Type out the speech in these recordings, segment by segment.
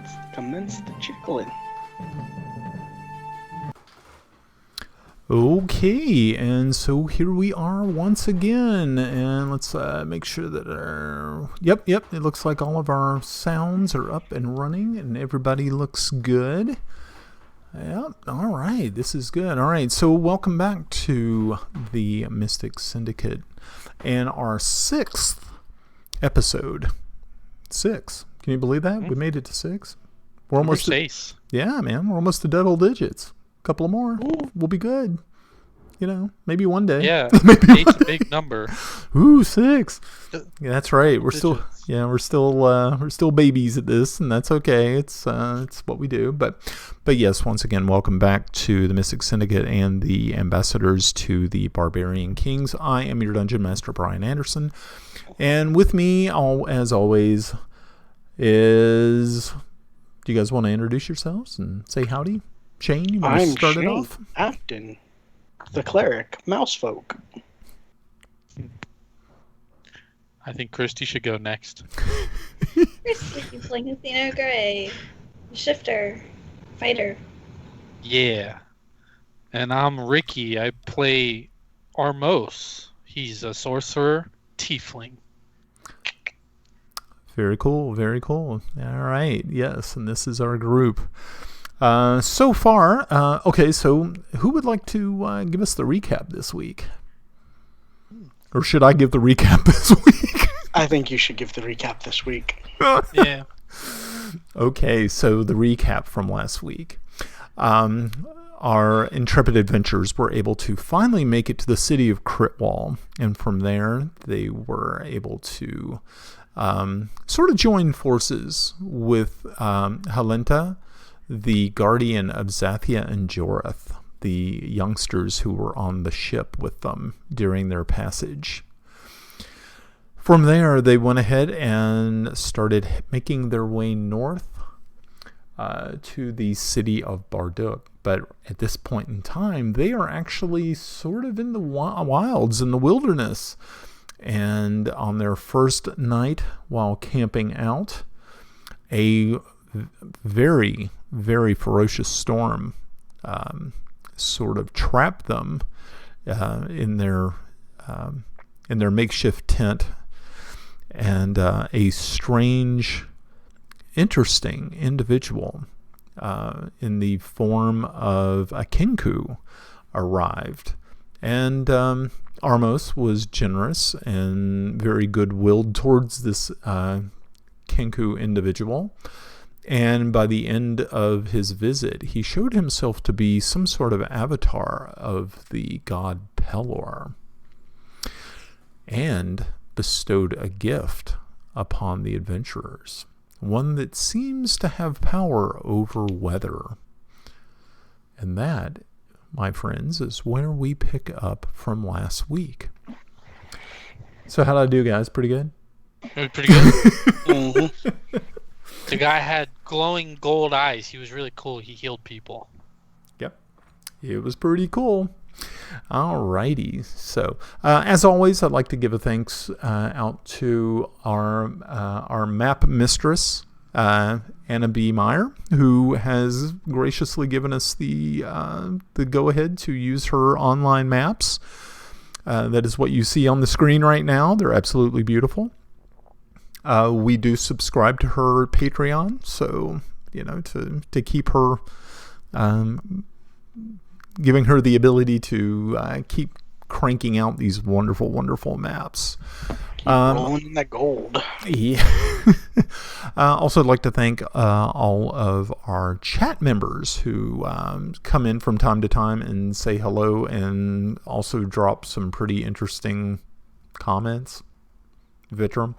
let's commence the jiggling. Okay, and so here we are once again, and let's make sure that Yep, it looks like all of our sounds are up and running, and everybody looks good. Yep, all right, this is good. All right, so welcome back to the Mystic Syndicate, and our 6th episode. 6. Can you believe that? We made it to 6. We're almost Ace. Yeah, man, we're almost to double digits. Couple more. Ooh. We'll be good. You know, maybe one day. Yeah, maybe 8's a big number. Ooh, 6. Yeah, that's right. We're Digits. still babies at this, and that's okay. It's what we do. But yes, once again, welcome back to the Mystic Syndicate and the ambassadors to the Barbarian Kings. I am your Dungeon Master, Brian Anderson, and with me, as always, is. Do you guys want to introduce yourselves and say howdy? Shane, you want to start it off? Apton, the cleric, Mousefolk. I think Christy should go next. Christy playing Athena Gray, shifter, fighter. Yeah. And I'm Ricky. I play Armos. He's a sorcerer, tiefling. Very cool, very cool. All right, yes, and this is our group. So far, okay, so who would like to give us the recap this week? Or should I give the recap this week? I think you should give the recap this week. Yeah. Okay, so the recap from last week. Our intrepid adventurers were able to finally make it to the city of Critwall, and from there they were able to sort of join forces with Halenta, the guardian of Zathia and Joreth, the youngsters who were on the ship with them during their passage. From there, they went ahead and started making their way north to the city of Barduk. But at this point in time, they are actually sort of in the wilds, in the wilderness. And on their first night while camping out, a very, very ferocious storm sort of trapped them in their makeshift tent, and a strange, interesting individual in the form of a Kinku arrived, and Armos was generous and very good-willed towards this Kinku individual. And by the end of his visit, he showed himself to be some sort of avatar of the god Pelor, and bestowed a gift upon the adventurers, one that seems to have power over weather. And that, my friends, is where we pick up from last week. So how'd I do, guys? Pretty good? It was pretty good. Mm-hmm. The guy had glowing gold eyes. He was really cool. He healed people. Yep. It was pretty cool. Alrighty. So, as always, I'd like to give a thanks out to our map mistress, Anna B. Meyer, who has graciously given us the go-ahead to use her online maps. That is what you see on the screen right now. They're absolutely beautiful. We do subscribe to her Patreon, so, you know, to keep her, giving her the ability to keep cranking out these wonderful, wonderful maps. Rolling in that gold. Yeah. Also, I'd like to thank all of our chat members who come in from time to time and say hello, and also drop some pretty interesting comments. Vitram.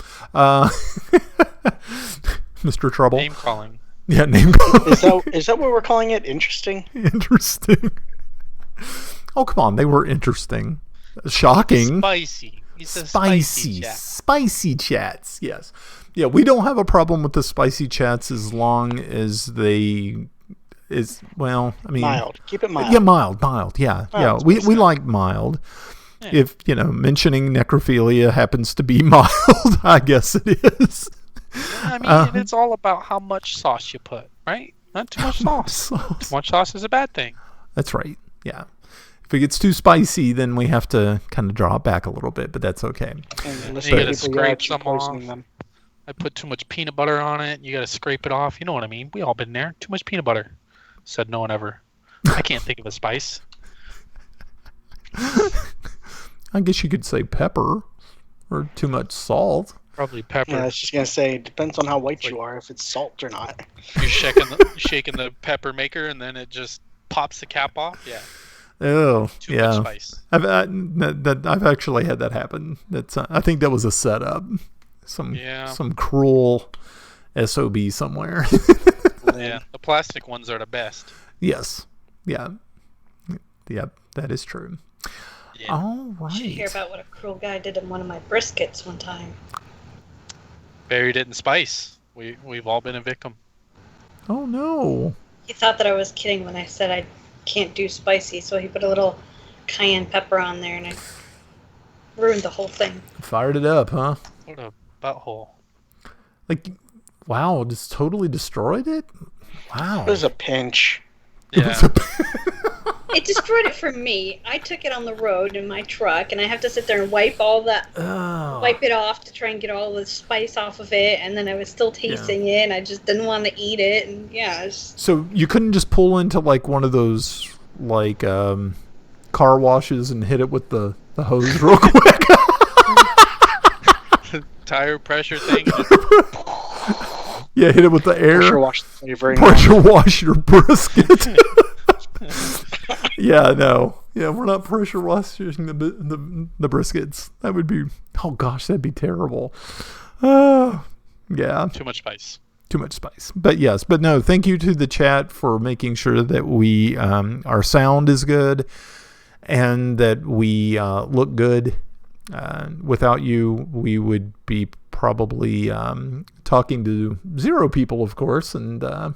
Mr. Trouble. Name calling. Yeah, name calling. Is that what we're calling it? Interesting? Interesting. Oh, come on. They were interesting. Shocking. Spicy. It's a spicy chat. Spicy chats. Yes. Yeah, we don't have a problem with the spicy chats as long as they well, I mean, Mild. Keep it mild. Yeah, mild. Yeah. Yeah. We like mild. Yeah. If, mentioning necrophilia happens to be mild, I guess it is. I mean, it's all about how much sauce you put, right? Not too much sauce. Too much sauce is a bad thing. That's right. Yeah. If it gets too spicy, then we have to kind of draw it back a little bit, but that's okay. And You gotta people scrape you're some off. poisoning them. I put too much peanut butter on it. You gotta scrape it off. You know what I mean? We all been there. Too much peanut butter. Said no one ever. I can't think of a spice. I guess you could say pepper or too much salt. Probably pepper. Yeah, I was just gonna say, it depends on how white you are, if it's salt or not. You're shaking the pepper maker, and then it just pops the cap off. Yeah. Oh, Too yeah. much spice. I've actually had that happen. That's I think that was a setup. Some cruel SOB somewhere. Yeah, the plastic ones are the best. Yes. Yeah. Yep, that is true. Yeah. All You should hear right. about what a cruel guy did in one of my briskets one time. Buried it in spice. We've all been a victim. Oh no. He thought that I was kidding when I said I can't do spicy, so he put a little cayenne pepper on there, and I ruined the whole thing. Fired it up, huh? What a butthole. Like, wow, just totally destroyed it? Wow. It was a pinch. Yeah. It destroyed it for me. I took it on the road in my truck, and I have to sit there and wipe wipe it off to try and get all the spice off of it, and then I was still tasting it, and I just didn't want to eat it, and yeah. So you couldn't just pull into like one of those like car washes and hit it with the hose real quick? Tire pressure thing. Yeah, hit it with the air. Pressure wash the flavor. Pressure wash your brisket. Yeah, no. Yeah, we're not pressure washing the briskets. That would be, oh gosh, that'd be terrible. Yeah. Too much spice. Too much spice. But yes, but no, thank you to the chat for making sure that we, our sound is good and that we look good. Without you, we would be probably talking to 0 people, of course. And how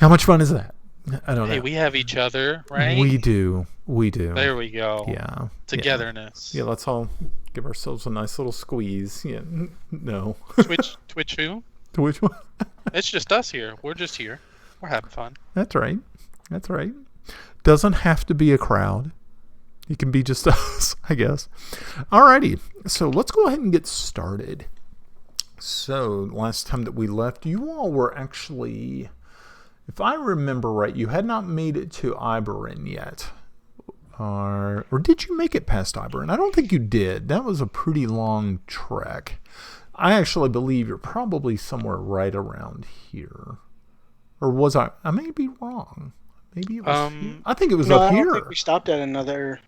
much fun is that? I don't know. Hey, we have each other, right? We do. There we go. Yeah. Togetherness. Yeah, let's all give ourselves a nice little squeeze. Yeah. No. Twitch who? To which one? It's just us here. We're just here. We're having fun. That's right. That's right. Doesn't have to be a crowd. It can be just us, I guess. Alrighty. So let's go ahead and get started. So last time that we left, you all were actually, if I remember right, you had not made it to Iberin yet. Or did you make it past Iberin? I don't think you did. That was a pretty long trek. I actually believe you're probably somewhere right around here. Or was I? I may be wrong. Maybe it was here. I think it was up I here. don't think we stopped at another.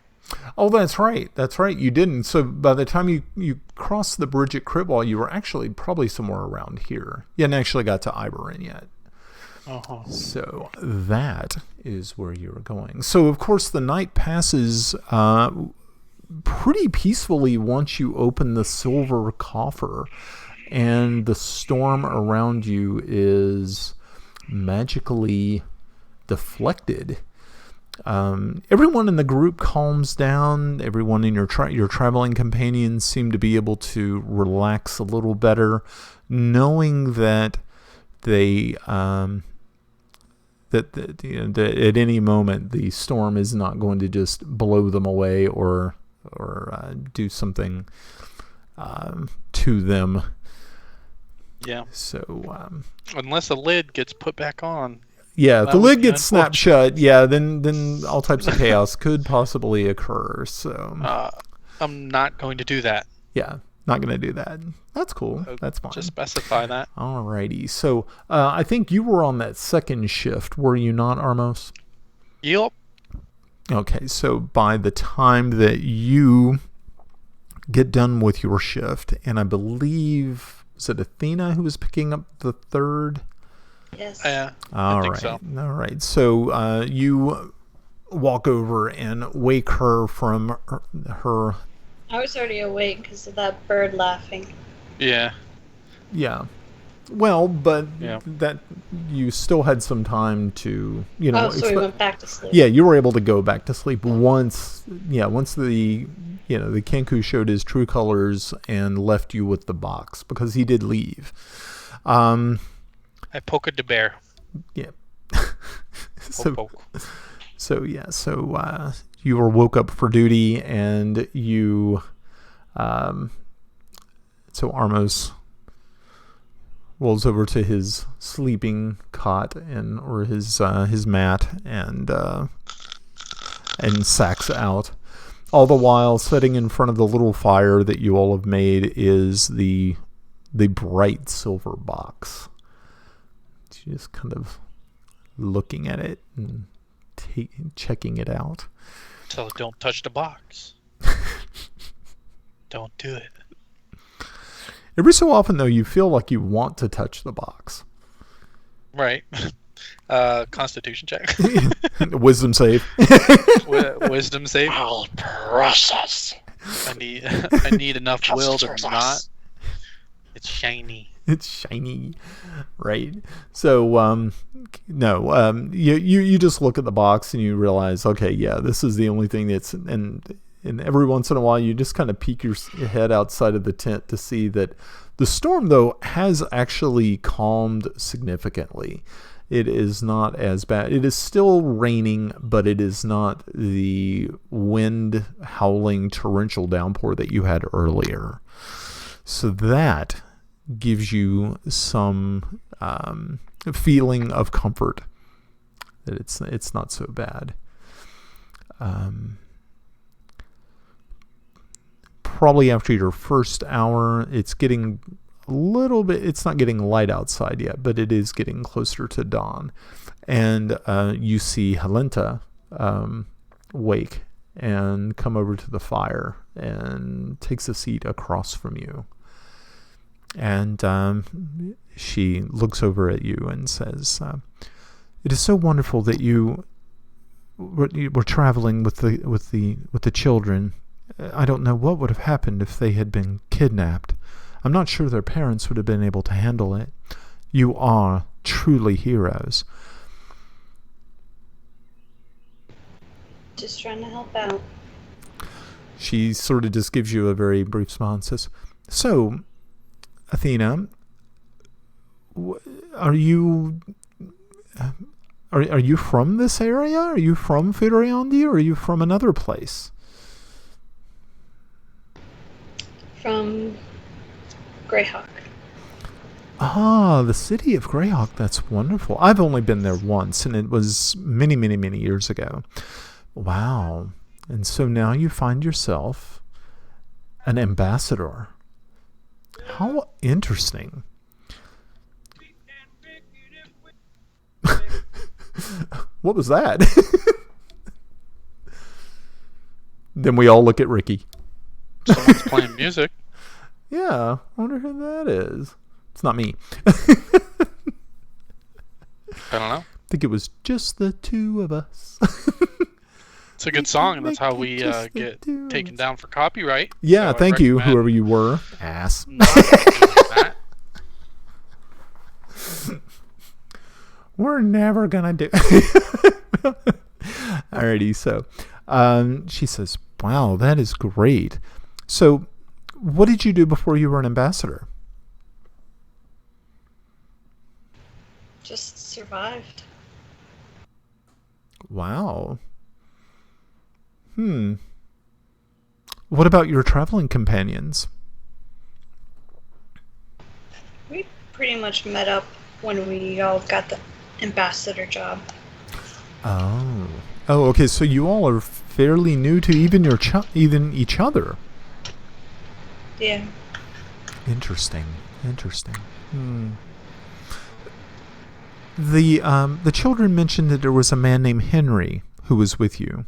Oh, that's right. That's right. You didn't. So by the time you crossed the bridge at Critwall, you were actually probably somewhere around here. You hadn't actually got to Iberin yet. Uh-huh. So that is where you were going. So, of course, the night passes pretty peacefully once you open the silver coffer, and the storm around you is magically deflected. Everyone in the group calms down. Everyone in your traveling companions seem to be able to relax a little better, knowing that they that at any moment the storm is not going to just blow them away or do something to them. Yeah. So unless a lid gets put back on. yeah, if That the would lid be gets snapped shut, yeah, then all types of chaos could possibly occur. So I'm not going to do that. yeah, not going to do that. That's cool. That's fine. Just specify that. Alrighty. So I think you were on that second shift, were you not, Armos? Yep. Okay, so by the time that you get done with your shift, and I believe, is it Athena who was picking up the third? Yes. Yeah. All I think right. so. All right. So you walk over and wake her from her. I was already awake because of that bird laughing. Yeah. Yeah. Well, but Yeah. that you still had some time to, you know. Oh, so we went back to sleep. Yeah, you were able to go back to sleep once. Yeah, once the the Kenku showed his true colors and left you with the box because he did leave. I poked the bear. Yeah. Poke. So you were woke up for duty, and you, so Armos rolls over to his sleeping cot or his mat and sacks out. All the while, sitting in front of the little fire that you all have made is the bright silver box. She's just kind of looking at it and checking it out. Tell it, don't touch the box. Don't do it. Every so often, though, you feel like you want to touch the box. Right. Constitution check. Wisdom save. Wisdom save. Oh, precious. I need enough will to not. It's shiny. It's shiny, right? So, you just look at the box and you realize, okay, yeah, this is the only thing that's, and every once in a while you just kind of peek your head outside of the tent to see that the storm, though, has actually calmed significantly. It is not as bad. It is still raining, but it is not the wind howling torrential downpour that you had earlier. So that gives you some feeling of comfort that it's not so bad. Probably after your first hour, it's getting a little bit, it's not getting light outside yet, but it is getting closer to dawn. And you see Helenta wake and come over to the fire and takes a seat across from you. And she looks over at you and says, "It is so wonderful that you were traveling with the children. I don't know what would have happened if they had been kidnapped. I'm not sure their parents would have been able to handle it. You are truly heroes." Just trying to help out. She sort of just gives you a very brief smile and says, "So, Athena, are you from this area? Are you from Furiandi, or are you from another place?" From Greyhawk. Ah, the city of Greyhawk. That's wonderful. I've only been there once, and it was many, many, many years ago. Wow. And so now you find yourself an ambassador. How interesting. What was that? Then we all look at Ricky. Someone's playing music. Yeah, I wonder who that is. It's not me. I don't know. I think it was just the two of us. It's a good song, and that's how we get taken down for copyright. Yeah, so thank you, whoever you were. Ass. That. We're never gonna do. Alrighty, so she says, "Wow, that is great. So, what did you do before you were an ambassador?" Just survived. Wow. What about your traveling companions? We pretty much met up when we all got the ambassador job. Oh, okay. So you all are fairly new to even even each other. Yeah. Interesting. The children mentioned that there was a man named Henry who was with you.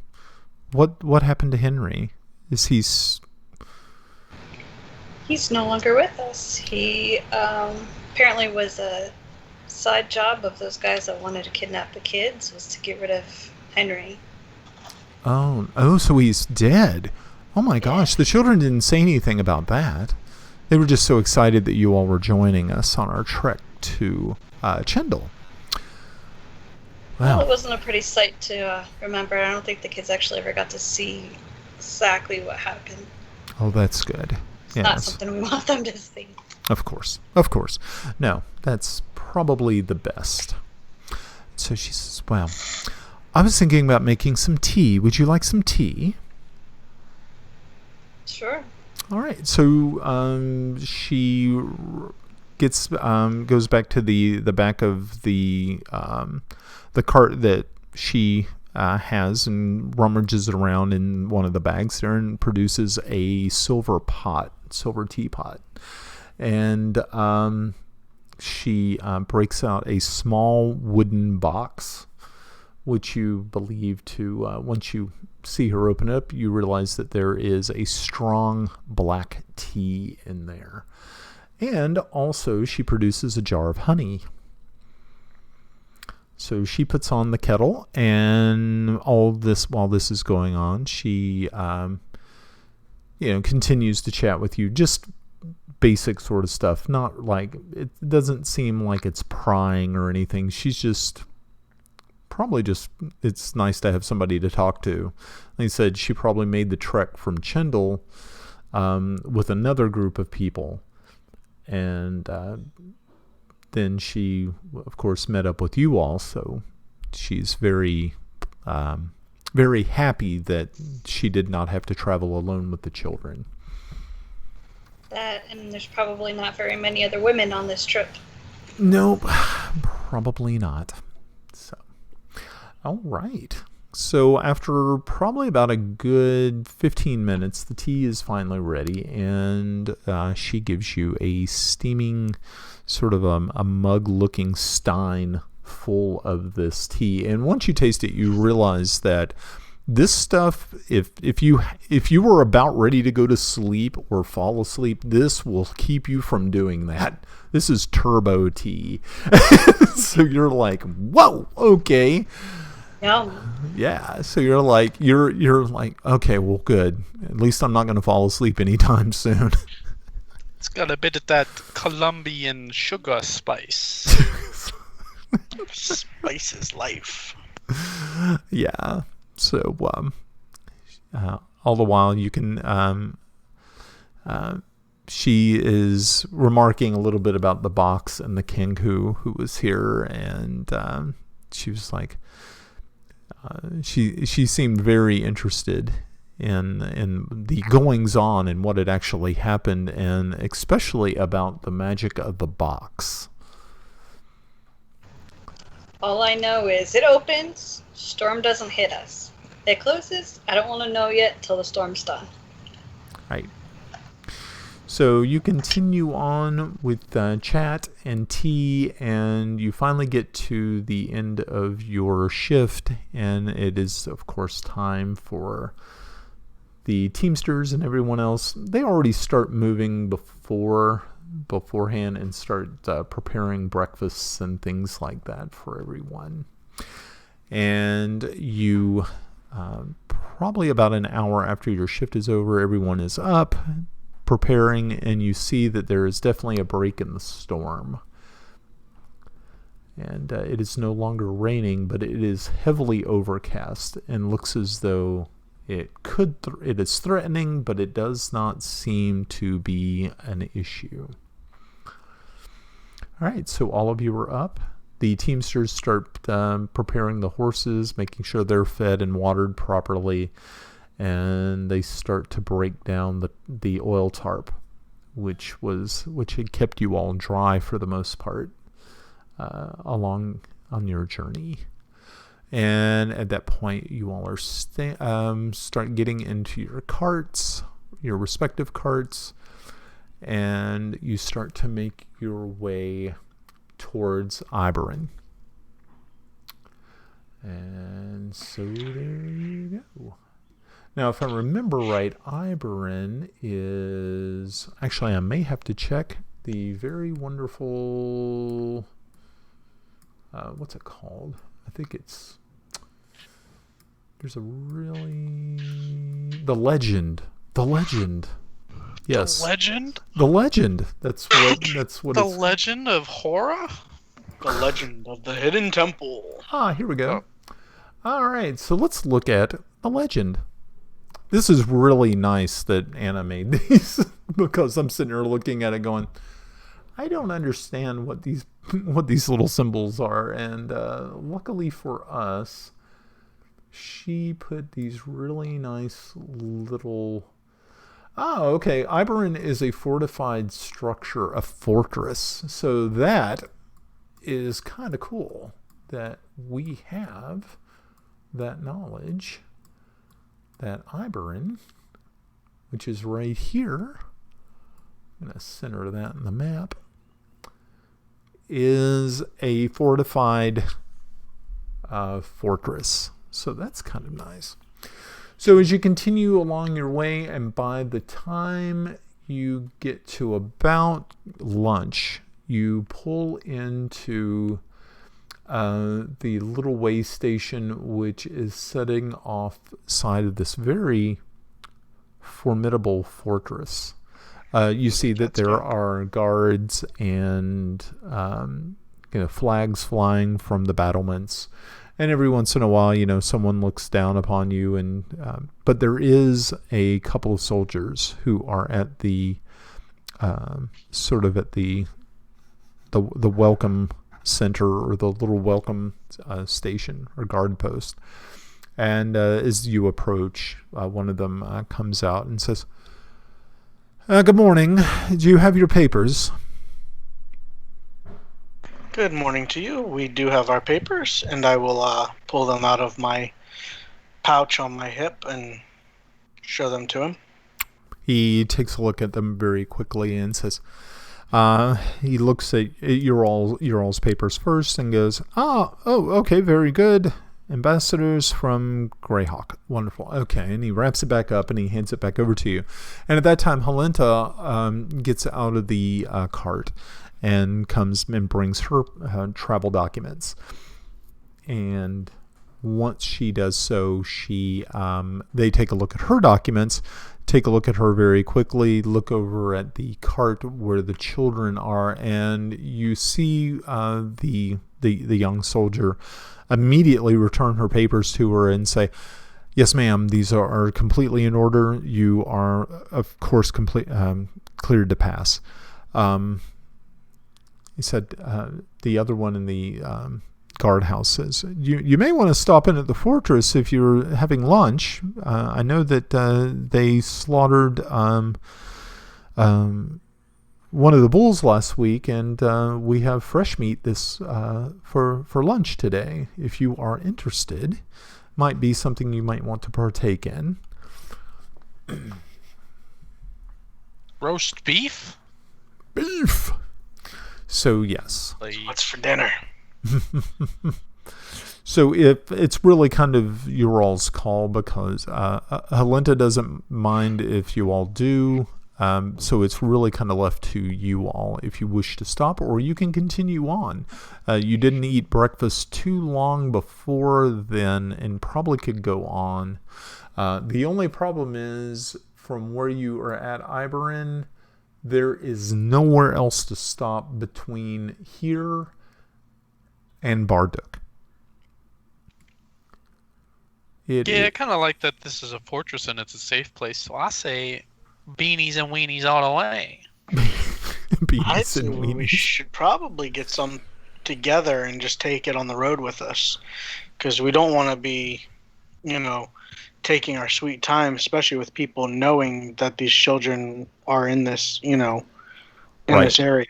What happened to Henry? Is he's no longer with us. He apparently was a side job of those guys that wanted to kidnap the kids, was to get rid of Henry. Oh, so he's dead. Oh my gosh, the children didn't say anything about that. They were just so excited that you all were joining us on our trek to Chendal. Wow. Well, it wasn't a pretty sight to remember. I don't think the kids actually ever got to see exactly what happened. Oh, that's good. It's not something we want them to see. Of course. Of course. No, that's probably the best. So she says, well, I was thinking about making some tea. Would you like some tea? Sure. All right. So she gets goes back to the back of the cart that she has and rummages around in one of the bags there and produces a silver teapot. And she breaks out a small wooden box, which you believe to, once you see her open it up, you realize that there is a strong black tea in there. And also she produces a jar of honey. So she puts on the kettle, and all this while this is going on, she continues to chat with you, just basic sort of stuff. Not like, it doesn't seem like it's prying or anything. She's just probably just, it's nice to have somebody to talk to. Like I said, she probably made the trek from Chendal with another group of people, and then she, of course, met up with you all. So she's very, very happy that she did not have to travel alone with the children. That, and there's probably not very many other women on this trip. Nope, probably not. So, all right. So after probably about a good 15 minutes, the tea is finally ready, and she gives you a steaming, sort of a mug-looking stein full of this tea. And once you taste it, you realize that this stuff, if you were about ready to go to sleep or fall asleep, this will keep you from doing that. This is turbo tea. So you're like, whoa, okay. Yeah. So you're like, okay, well, good. At least I'm not going to fall asleep anytime soon. It's got a bit of that Colombian sugar spice. Spice is life. Yeah. So all the while you can, she is remarking a little bit about the box and the king who was here, and she was like, she seemed very interested in the goings on and what had actually happened, and especially about the magic of the box. All I know is it opens, storm doesn't hit us. It closes, I don't want to know yet till the storm's done. Right. So you continue on with chat and tea, and you finally get to the end of your shift, and it is, of course, time for the Teamsters and everyone else. They already start moving beforehand and start preparing breakfasts and things like that for everyone. And you, probably about an hour after your shift is over, everyone is up, preparing, and you see that there is definitely a break in the storm. And it is no longer raining, but it is heavily overcast and looks as though it is threatening, but it does not seem to be an issue. All right, so all of you are up. The Teamsters start preparing the horses, making sure they're fed and watered properly, and they start to break down the oil tarp, which had kept you all dry for the most part along on your journey. And at that point, you all are start getting into your carts, your respective carts, and you start to make your way towards Iberin. And so there you go. Now, if I remember right, Iberin is... Actually, I may have to check the very wonderful... what's it called? I think it's... There's a really... The legend. Yes. The legend? The legend. That's what The it's... legend of horror? The legend of the hidden temple. Here we go. All right, so let's look at the legend. This is really nice that Anna made these because I'm sitting here looking at it going, I don't understand what these little symbols are. And luckily for us, she put these really nice little... Oh, okay. Iberin is a fortified structure, a fortress. So that is kind of cool that we have that knowledge that Iberin, which is right here, I'm going to center that in the map, is a fortified fortress. So that's kind of nice. So as you continue along your way, and by the time you get to about lunch, you pull into the little way station, which is setting off side of this very formidable fortress. You see that there are guards and flags flying from the battlements. And every once in a while, someone looks down upon you, and but there is a couple of soldiers who are at the sort of at the welcome center, or the little welcome station or guard post. And as you approach, one of them comes out and says, "Good morning. Do you have your papers?" Good morning to you. We do have our papers, and I will pull them out of my pouch on my hip and show them to him. He takes a look at them very quickly and says, he looks at your all's papers first and goes, okay, very good. Ambassadors from Greyhawk. Wonderful. Okay. And he wraps it back up and he hands it back over to you. And at that time, Halenta gets out of the cart and comes and brings her travel documents. And once she does so, they take a look at her documents, take a look at her very quickly, look over at the cart where the children are, and you see the young soldier immediately return her papers to her and say, "Yes, ma'am, these are completely in order. You are, of course, cleared to pass." He said, the other one in the guardhouse says, you may want to stop in at the fortress if you're having lunch. I know that they slaughtered one of the bulls last week, and we have fresh meat for lunch today. If you are interested, might be something you might want to partake in. Roast beef? Beef! So, yes. What's for dinner? So it's really kind of your all's call, because Halenta doesn't mind if you all do. So it's really kind of left to you all if you wish to stop, or you can continue on. You didn't eat breakfast too long before then and probably could go on. The only problem is, from where you are at Iberin, there is nowhere else to stop between here and Barduk. I kind of like that this is a fortress and it's a safe place. So I say beanies and weenies all the way. I'd say we should probably get some together and just take it on the road with us. Because we don't want to be, taking our sweet time, especially with people knowing that these children are in this, this area.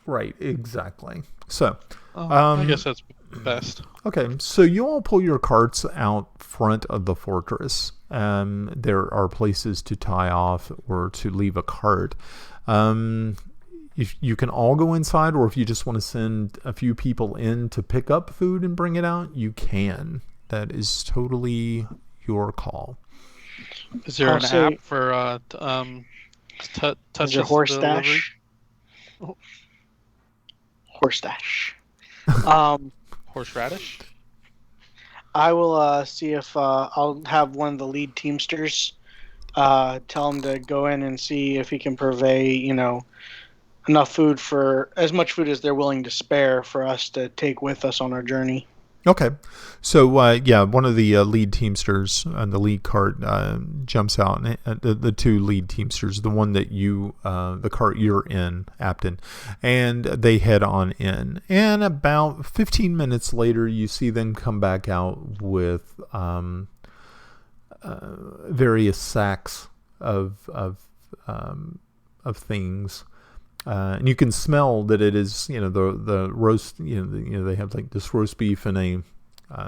Right, exactly. So, I guess that's best. Okay, so you all pull your carts out front of the fortress. There are places to tie off or to leave a cart. If you can all go inside, or if you just want to send a few people in to pick up food and bring it out, you can. That is totally your call. Is there an app for touch your horse dash? Horse dash. Horseradish? I will see if I'll have one of the lead teamsters tell him to go in and see if he can purvey, enough food, for as much food as they're willing to spare for us to take with us on our journey. Okay. So, one of the lead teamsters on the lead cart jumps out. And, the two lead teamsters, the one that the cart you're in, Apton, and they head on in. And about 15 minutes later, you see them come back out with various sacks of things. And you can smell that it is, the roast, they have like this roast beef in a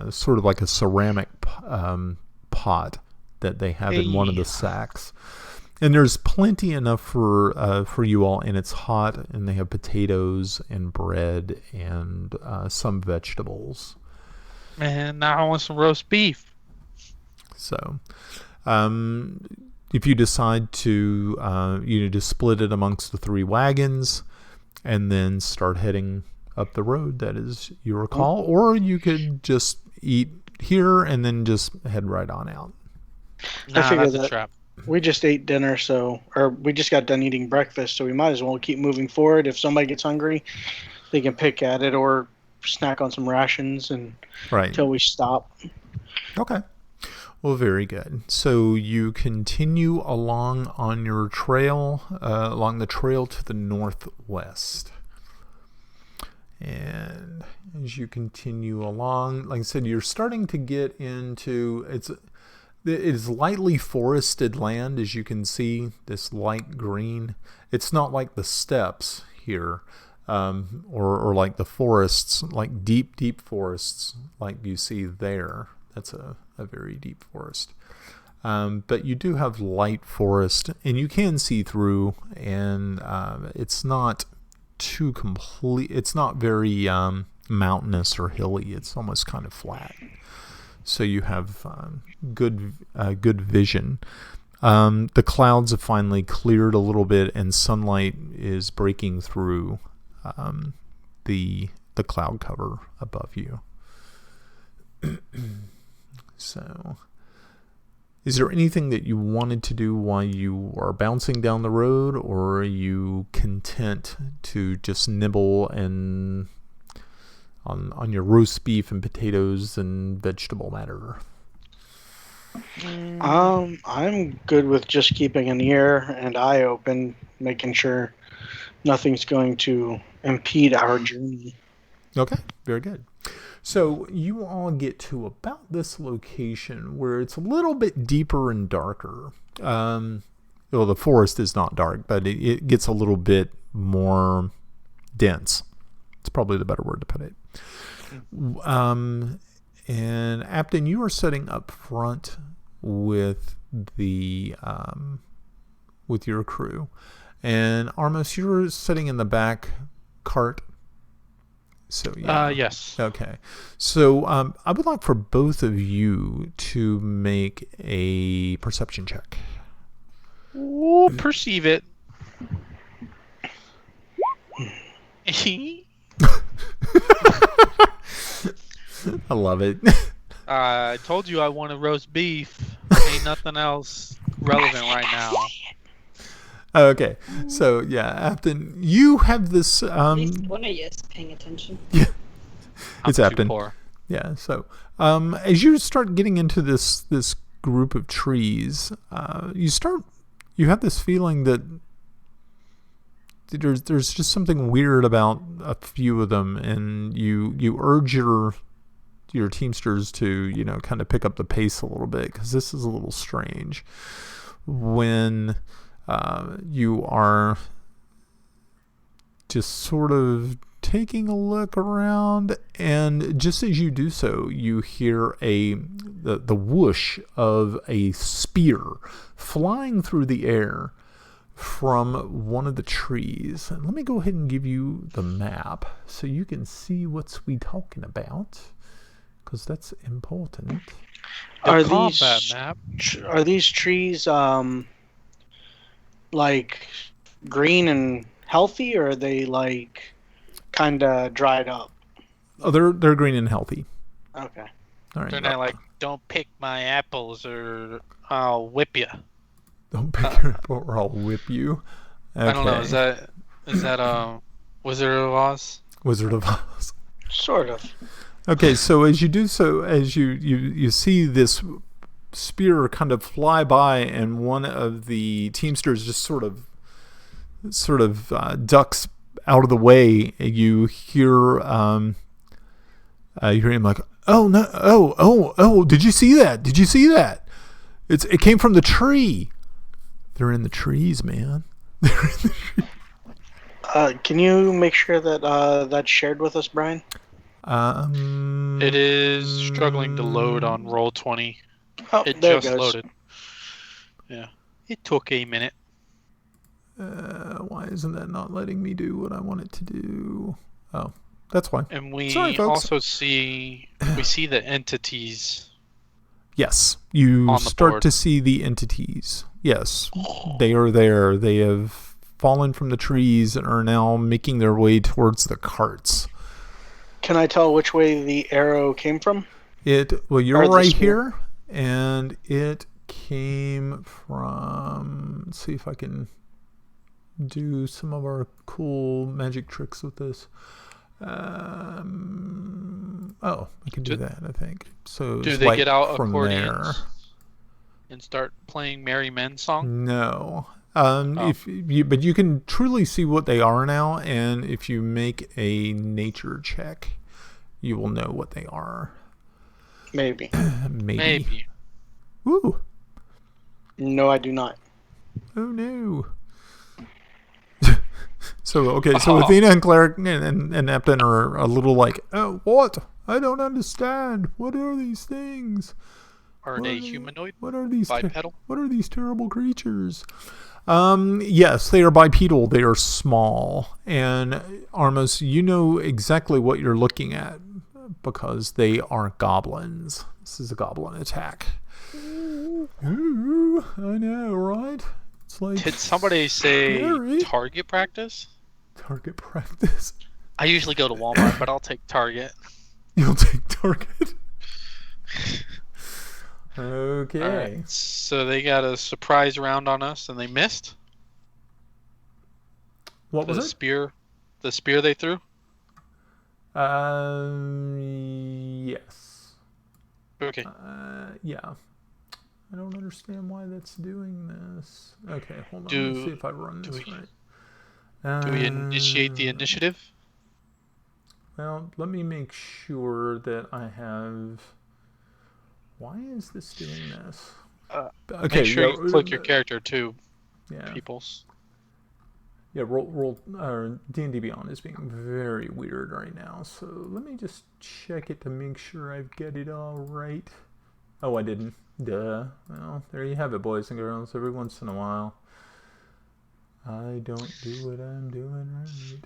sort of like a ceramic pot that they have in one of the sacks. And there's plenty enough for you all, and it's hot, and they have potatoes and bread and some vegetables. Man, now I want some roast beef. So, if you decide to to split it amongst the 3 wagons and then start heading up the road, that is your call. Or you could just eat here and then just head right on out. Nah, I figure that's a trap. We just ate dinner, or we just got done eating breakfast, so we might as well keep moving forward. If somebody gets hungry, they can pick at it or snack on some rations until we stop. Okay. Well, very good. So you continue along on your trail, along the trail to the northwest. And as you continue along, like I said, you're starting to get into, it is lightly forested land, as you can see, this light green. It's not like the steppes here, or like the forests, like deep forests like you see there. That's a very deep forest. But you do have light forest, and you can see through, and it's not too complete. It's not very mountainous or hilly. It's almost kind of flat. So you have good vision. The clouds have finally cleared a little bit, and sunlight is breaking through the cloud cover above you. So, is there anything that you wanted to do while you are bouncing down the road, or are you content to just nibble and on your roast beef and potatoes and vegetable matter? I'm good with just keeping an ear and eye open, making sure nothing's going to impede our journey. Okay, very good. So you all get to about this location where it's a little bit deeper and darker. Well, the forest is not dark, but it gets a little bit more dense. It's probably the better word to put it. And Apton, you are setting up front with with your crew, and Armos, you're sitting in the back cart. So yeah. Yes. Okay. So I would like for both of you to make a perception check. We'll perceive it. I love it. I told you I want a roast beef. Ain't nothing else relevant right now. Okay, so yeah, Apton, you have this. At least one of you is paying attention. Yeah, it's I'm too Apton. poor. Yeah, so as you start getting into this group of trees, you have this feeling that there's just something weird about a few of them, and you urge your teamsters to kind of pick up the pace a little bit, because this is a little strange when you are just sort of taking a look around, and just as you do so, you hear the whoosh of a spear flying through the air from one of the trees. And let me go ahead and give you the map so you can see what's we talking about, because that's important. Are combat map. Are these trees like green and healthy, or are they like kind of dried up? Oh, they're green and healthy. Okay. All right. They're not like, don't pick my apples or I'll whip you. Don't pick your apple or I'll whip you. Okay. I don't know. Is that Wizard of Oz? Wizard of Oz? Sort of. Okay, so as you do so, as you see this spear kind of fly by, and one of the teamsters just sort of ducks out of the way. You hear him like, "Oh no! Oh! Did you see that? Did you see that? It came from the tree. They're in the trees, man. They're in the trees." Can you make sure that that's shared with us, Brian? It is struggling to load on Roll20. Oh, It there just it goes. loaded. Yeah. It took a minute. Why isn't that not letting me do what I want it to do? Oh, that's why. And we Sorry, folks. also see the entities. Yes, you on the start board. to see the entities. Yes, they are there. They have fallen from the trees and are now making their way towards the carts. Can I tell which way the arrow came from? Well, you're Or the right spear? here, and it came from. Let's see if I can do some of our cool magic tricks with this. I can do that, I think. So Do it's they like get out from accordions there. and start playing Merry Men song? No. Oh. But you can truly see what they are now, and if you make a nature check, you will know what they are. Maybe. Maybe. Woo. No, I do not. Oh no. So Athena and Cleric and Apton are a little like, oh, what? I don't understand. What are these things? Are they humanoid? What are these? Bipedal? What are these terrible creatures? Yes, they are bipedal. They are small. And Armos, you know exactly what you're looking at because they are goblins. This is a goblin attack. Ooh, I know, right? It's like, did somebody say scary. Target practice? Target practice. I usually go to Walmart, but I'll take Target. You'll take Target. Okay. All right, so they got a surprise round on us, and they missed. What was the it? spear? The spear they threw? Yes. Okay. Yeah. I don't understand why that's doing this. Okay, hold on. Let's see if I run this right. Do we initiate the initiative? Well, let me make sure that I have... Why is this doing this? Okay, make sure you click your character too, peoples. Yeah, D&D Beyond is being very weird right now, so let me just check it to make sure I've got it all right. Oh, I didn't. Duh. Well, there you have it, boys and girls. Every once in a while, I don't do what I'm doing right.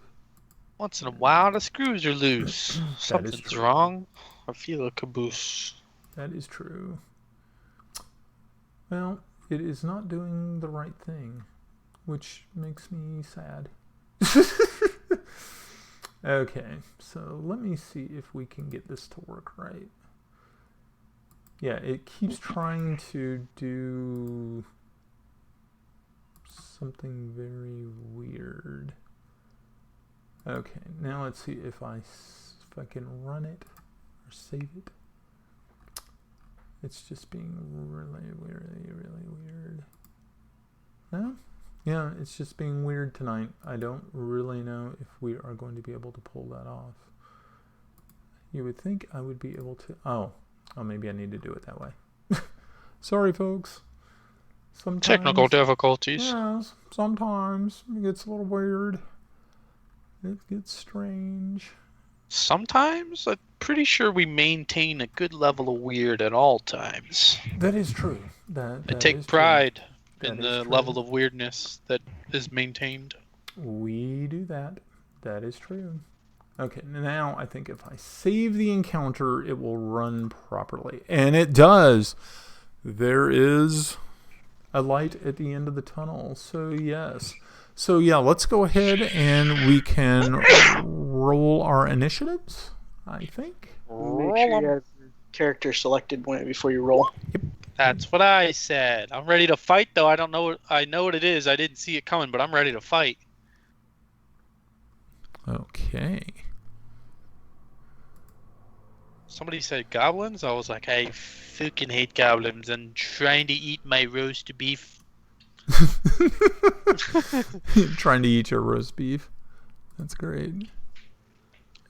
Once in a while, the screws are loose. Something's wrong. I feel a caboose. That is true. Well, it is not doing the right thing, which makes me sad. Okay, so let me see if we can get this to work right. Yeah, it keeps trying to do something very weird. Okay, now let's see if I can run it or save it. It's just being really, really, really weird. No? Yeah, it's just being weird tonight. I don't really know if we are going to be able to pull that off. You would think I would be able to... Oh, maybe I need to do it that way. Sorry, folks. Sometimes, technical difficulties. Yes, sometimes it gets a little weird. It gets strange. Sometimes I'm pretty sure we maintain a good level of weird at all times. That is true. I take pride in the level of weirdness that is maintained. We do that. That is true. Okay, now I think if I save the encounter, it will run properly. And it does. There is a light at the end of the tunnel. So, yes. So, yeah, let's go ahead and we can roll our initiatives, I think. Make sure you have your character selected before you roll. Yep. That's what I said. I'm ready to fight, though. I don't know. I know what it is. I didn't see it coming, but I'm ready to fight. Okay. somebody said goblins, I was like, I fucking hate goblins and trying to eat my roast beef. Trying to eat your roast beef. That's great.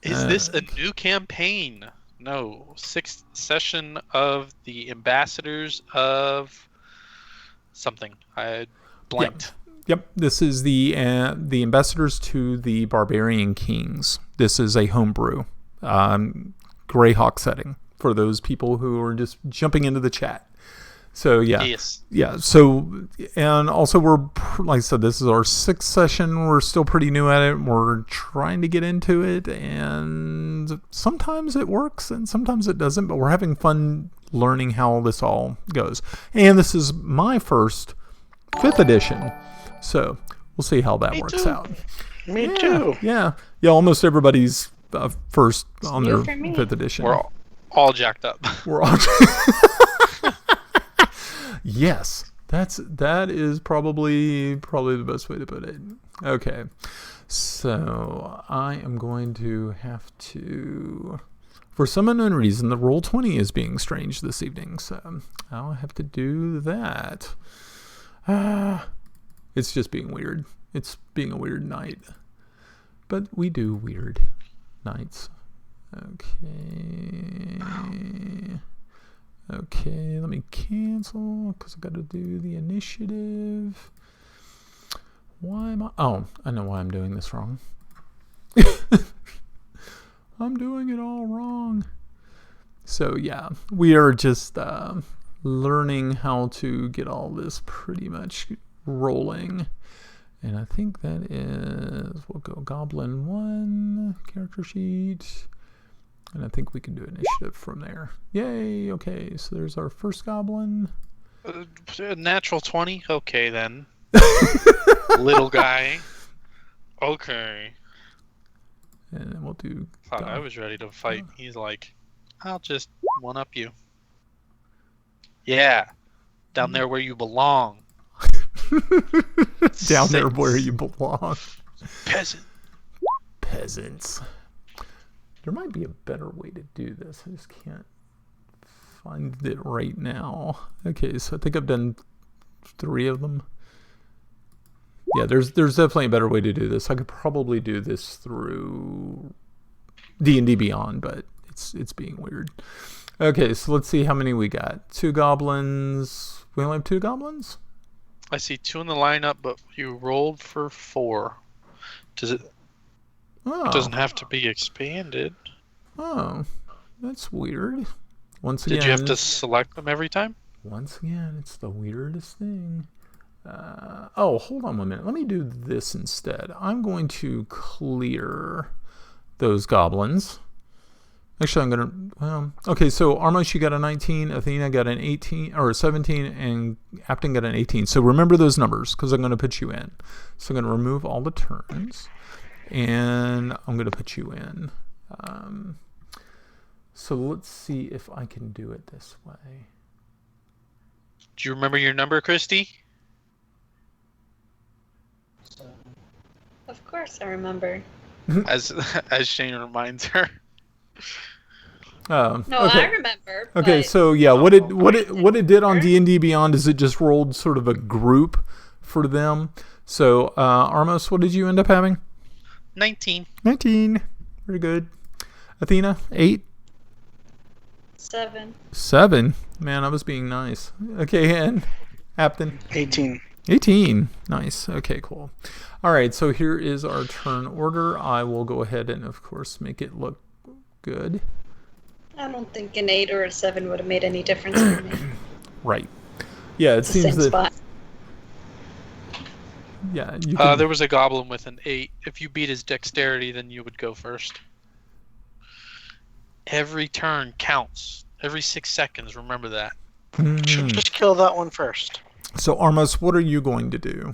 Is this a new campaign? No. 6th session of the Ambassadors of something. I blanked. Yep. This is the Ambassadors to the Barbarian Kings. This is a homebrew. Greyhawk setting for those people who are just jumping into the chat. So Yes. So, and also like I said, this is our 6th session. We're still pretty new at it. We're trying to get into it, and sometimes it works and sometimes it doesn't, but we're having fun learning how this all goes. And this is my first 5th edition. So we'll see how that works out. Me too. Yeah. Almost everybody's first on their 5th edition. We're all jacked up. We're all. Yes, that is probably the best way to put it. Okay, so I am going to have to, for some unknown reason, the Roll20 is being strange this evening, so I'll have to do that. It's just being weird. It's being a weird night, but we do weird nights. Okay, let me cancel because I got to do the initiative. Why am I? Oh, I know why I'm doing this wrong. I'm doing it all wrong. So yeah, we are just learning how to get all this pretty much rolling. And I think that is, we'll go Goblin 1, character sheet. And I think we can do initiative from there. Yay! Okay, so there's our first goblin. Natural 20? Okay, then. Little guy. Okay. And then we'll do... Thought I was ready to fight. He's like, I'll just one-up you. Yeah. Down there where you belong. Down there where you belong. Peasants. There might be a better way to do this. I just can't find it right now. Okay, so I think I've done 3 of them. Yeah, there's definitely a better way to do this. I could probably do this through D&D Beyond, but it's being weird. Okay, so let's see how many we got. 2 goblins. We only have 2 goblins? I see 2 in the lineup, but you rolled for 4. Does it... Oh. It doesn't have to be expanded. Oh, that's weird. Once again, did you have to select them every time? Once again, it's the weirdest thing. Oh, hold on 1 minute. Let me do this instead. I'm going to clear those goblins. Actually, I'm going to... okay, so Armos, you got a 19. Athena got an 18, or 17, and Apton got an 18. So remember those numbers, because I'm going to put you in. So I'm going to remove all the turns. And I'm going to put you in. So let's see if I can do it this way. Do you remember your number, Christy? Of course I remember. As Shane reminds her. No, okay. I remember. Okay, so yeah, what it did on D&D Beyond is it just rolled sort of a group for them. So Armos, what did you end up having? 19. 19. Very good. Athena, 8. 7. 7. Man, I was being nice. Okay, and Apton? 18. 18. Nice. Okay, cool. All right, so here is our turn order. I will go ahead and, of course, make it look good. I don't think an 8 or a 7 would have made any difference for me. Right. Yeah, it seems that... Spot. Yeah, you can... there was a goblin with an 8. If you beat his dexterity, then you would go first. Every turn counts. Every 6 seconds, remember that. Just kill that one first. So, Armos, what are you going to do?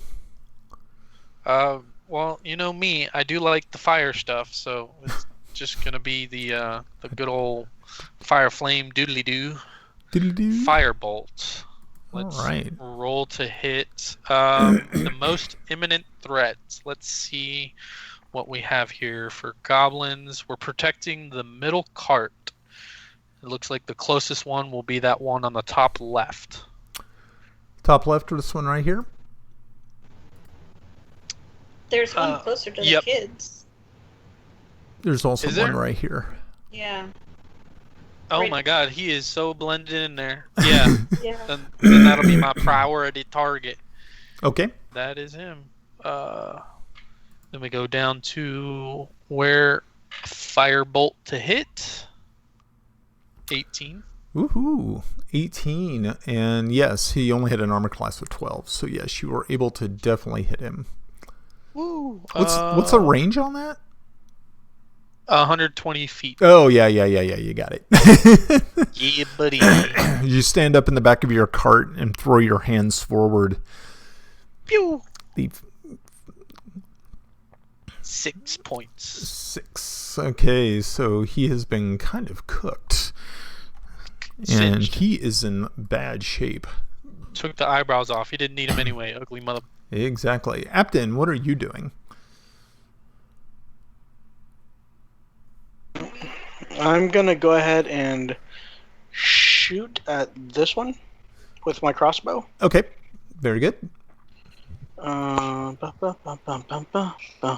Well, you know me. I do like the fire stuff, so it's just going to be the good old fire flame doodly-doo. Doodly-doo? Firebolt. Let's roll to hit the most imminent threats. Let's see what we have here for goblins. We're protecting the middle cart. It looks like the closest one will be that one on the top left. Top left of this one right here? There's one closer to the kids. There's also one right here. Yeah. Oh my god, he is so blended in there. Yeah. Yeah. Then that'll be my priority target. Okay. That is him. Then we go down to where firebolt to hit. 18. Woohoo. 18. And yes, he only had an armor class of 12. So yes, you were able to definitely hit him. Woo. What's the range on that? 120 feet. Oh, yeah. You got it. Yeah, buddy. You stand up in the back of your cart and throw your hands forward. Pew. 6 points. 6. Okay, so he has been kind of cooked. And Singed. he is in bad shape. Took the eyebrows off. He didn't need them anyway, ugly mother. Exactly. Apton, what are you doing? I'm going to go ahead and shoot at this one with my crossbow. Okay, very good.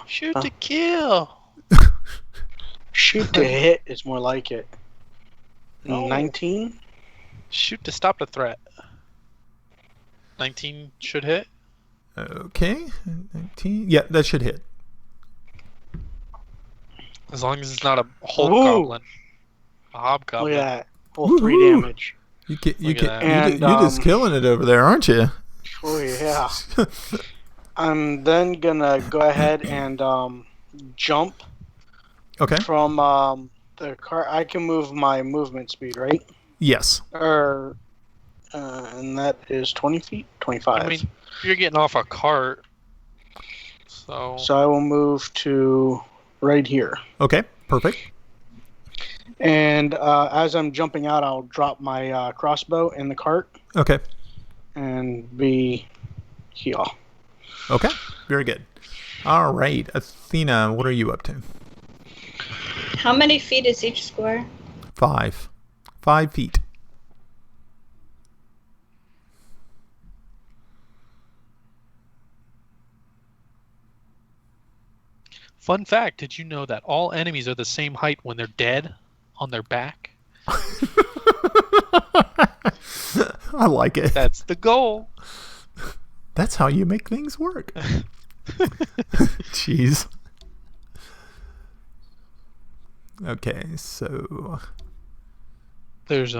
Shoot to kill. Shoot to hit is more like it. Oh. 19. Shoot to stop the threat. 19 should hit. Okay, 19. Yeah, that should hit. As long as it's not a hobgoblin. A hobgoblin. Look at that. Well, 3 damage. You're And, just killing it over there, aren't you? Oh, yeah. I'm then going to go ahead and jump. Okay. From the car. I can move my movement speed, right? Yes. And that is 20 feet? 25. I mean, you're getting off a cart. So I will move to right here. Okay, perfect. And as I'm jumping out, I'll drop my crossbow in the cart. Okay. And be here. Okay, very good. All right, Athena, what are you up to? How many feet is each square? 5. 5 feet. Fun fact, did you know that all enemies are the same height when they're dead on their back? I like it. That's the goal. That's how you make things work. Jeez. Okay, so there's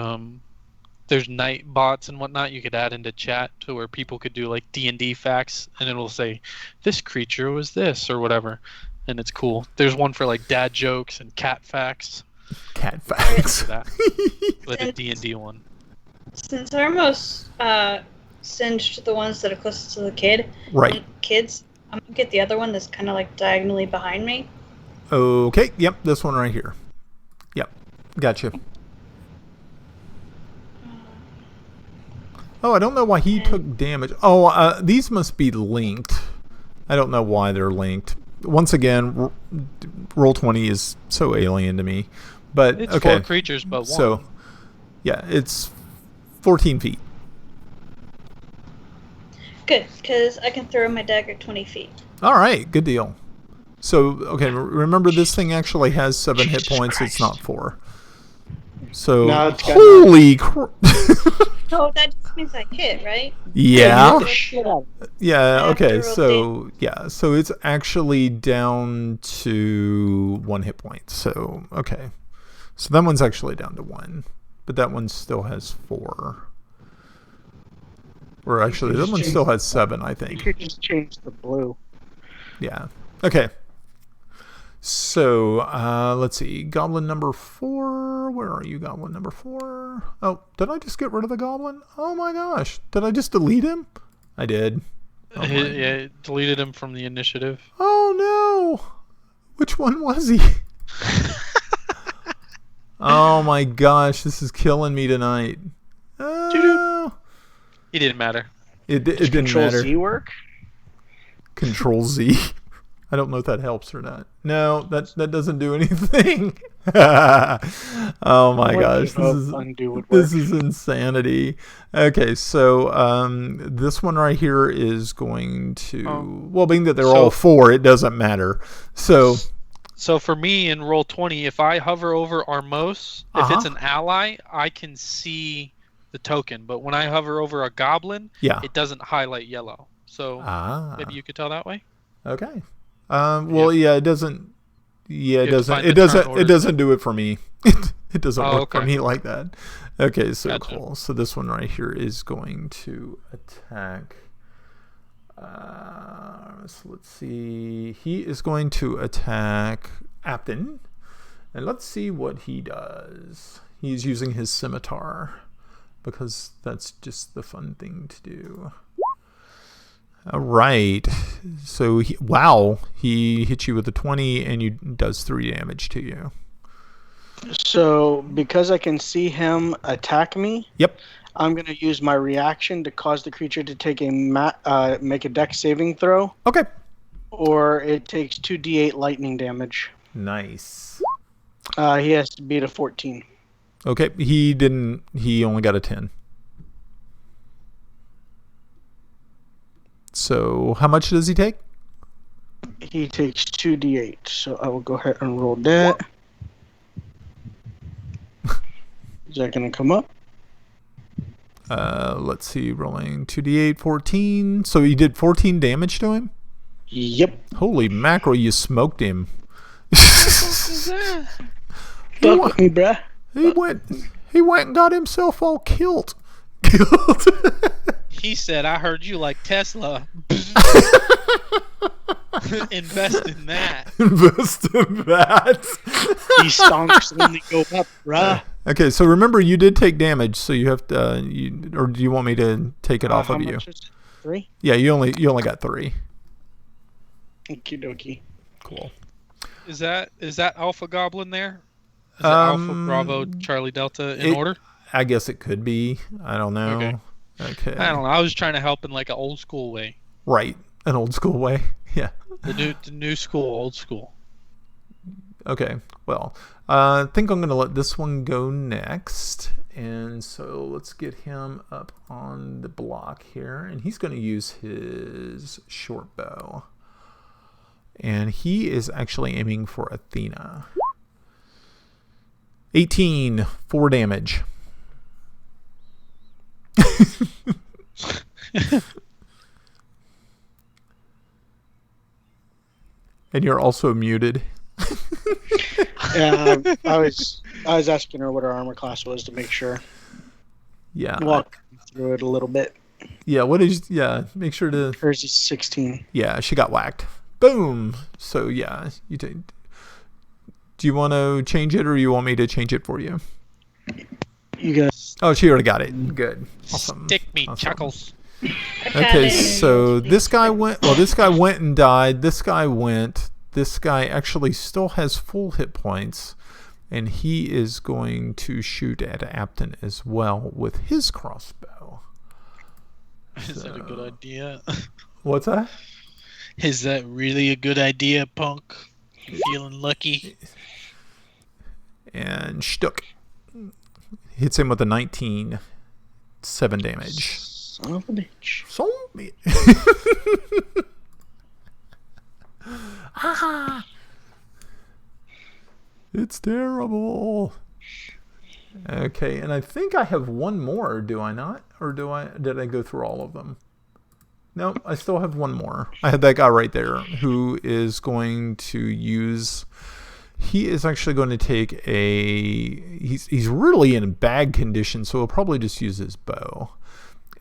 night bots and whatnot you could add into chat to where people could do like D&D facts, and it'll say this creature was this or whatever, and it's cool. There's one for like dad jokes and cat facts. Cat facts. With a D&D one. Since Armos singed the ones that are closest to the kids, I'm gonna get the other one that's kind of like diagonally behind me. Okay, yep, this one right here. Yep, gotcha. Oh, I don't know why he took damage. Oh, these must be linked. I don't know why they're linked. Once again, Roll20 is so alien to me. But it's okay. 4 creatures, but 1. So, yeah, it's 14 feet. Good, because I can throw my dagger 20 feet. All right, good deal. So, okay, remember this thing actually has 7 hit points. Christ. It's not 4. So, No, it's got holy crap. Oh, that just means I hit, right? Yeah. Shit. Yeah, okay, After so, yeah, so it's actually down to 1 hit point. So, okay. So that one's actually down to 1. But that one still has 4. Or actually, that one still has 7, I You think. could just change the blue. Yeah. Okay. So, let's see. Goblin number 4. Where are you, goblin number 4? Oh, did I just get rid of the goblin? Oh my gosh. Did I just delete him? I did. Oh, Yeah, it deleted him from the initiative. oh no. Which one was he? Oh my gosh. This is killing me tonight. Oh. He didn't matter. It didn't Control matter. Z work? Control Z. I don't know if that helps or not. No, that doesn't do anything. Oh my gosh, this is insanity. Okay, so this one right here is going to well, being that they're all 4, it doesn't matter. So for me in roll 20, if I hover over Armos, if it's an ally, I can see the token. But when I hover over a goblin, it doesn't highlight yellow. So maybe you could tell that way. Okay. Well, yeah, it doesn't. Yeah, it doesn't. It doesn't. It doesn't do it for me. It doesn't work for me like that. Okay, so cool. So this one right here is going to attack. So let's see. He is going to attack Apton, and let's see what he does. He's using his scimitar because that's just the fun thing to do. All right. So, he hits you with a 20 and does 3 damage to you. So, because I can see him attack me, yep, I'm going to use my reaction to cause the creature to take make a dex saving throw. Okay. Or it takes 2d8 lightning damage. Nice. He has to beat a 14. Okay. He only got a 10. So how much does he take? He takes 2d8. So I will go ahead and roll that. Is that going to come up? Let's see. Rolling 2d8, 14. So you did 14 damage to him? Yep. Holy mackerel, you smoked him. Fuck with me, bruh. He went and got himself all killed. He said, I heard you like Tesla. Invest in that. Invest in that. These stonks only go up, bruh. Okay, so remember you did take damage, so you have to, or do you want me to take it off of you? 3? Yeah, you only got 3. Okie dokie. Cool. Is that Alpha Goblin there? Is it Alpha Bravo Charlie Delta in order? I guess it could be. I don't know. Okay. I don't know. I was trying to help in like an old school way. Right, an old school way. Yeah. The new school, old school. Okay. Well, I think I'm going to let this one go next. And so let's get him up on the block here. And he's going to use his short bow. And he is actually aiming for Athena. 18, 4 damage. And you're also muted. Yeah, I was asking her what her armor class was to make sure. Yeah. Walk through it a little bit. Yeah, make sure to... Hers is 16. Yeah, she got whacked. Boom! So, yeah, do you want to change it, or you want me to change it for you? You guys... Oh, she already got it. Good. Awesome. Stick me, Chuckles. Okay, so this guy went... Well, this guy went and died. This guy went... This guy actually still has full hit points, and he is going to shoot at Apton as well with his crossbow. Is that a good idea? What's that? Is that really a good idea, punk? Feeling lucky? And Shtuk hits him with a 19, 7 damage. Son of a bitch. Ah! It's terrible. Okay, and I think I have one more, do I not? Or did I go through all of them? No, I still have one more. I had that guy right there who is going to use... He is actually going to take he's really in bad condition, so he'll probably just use his bow.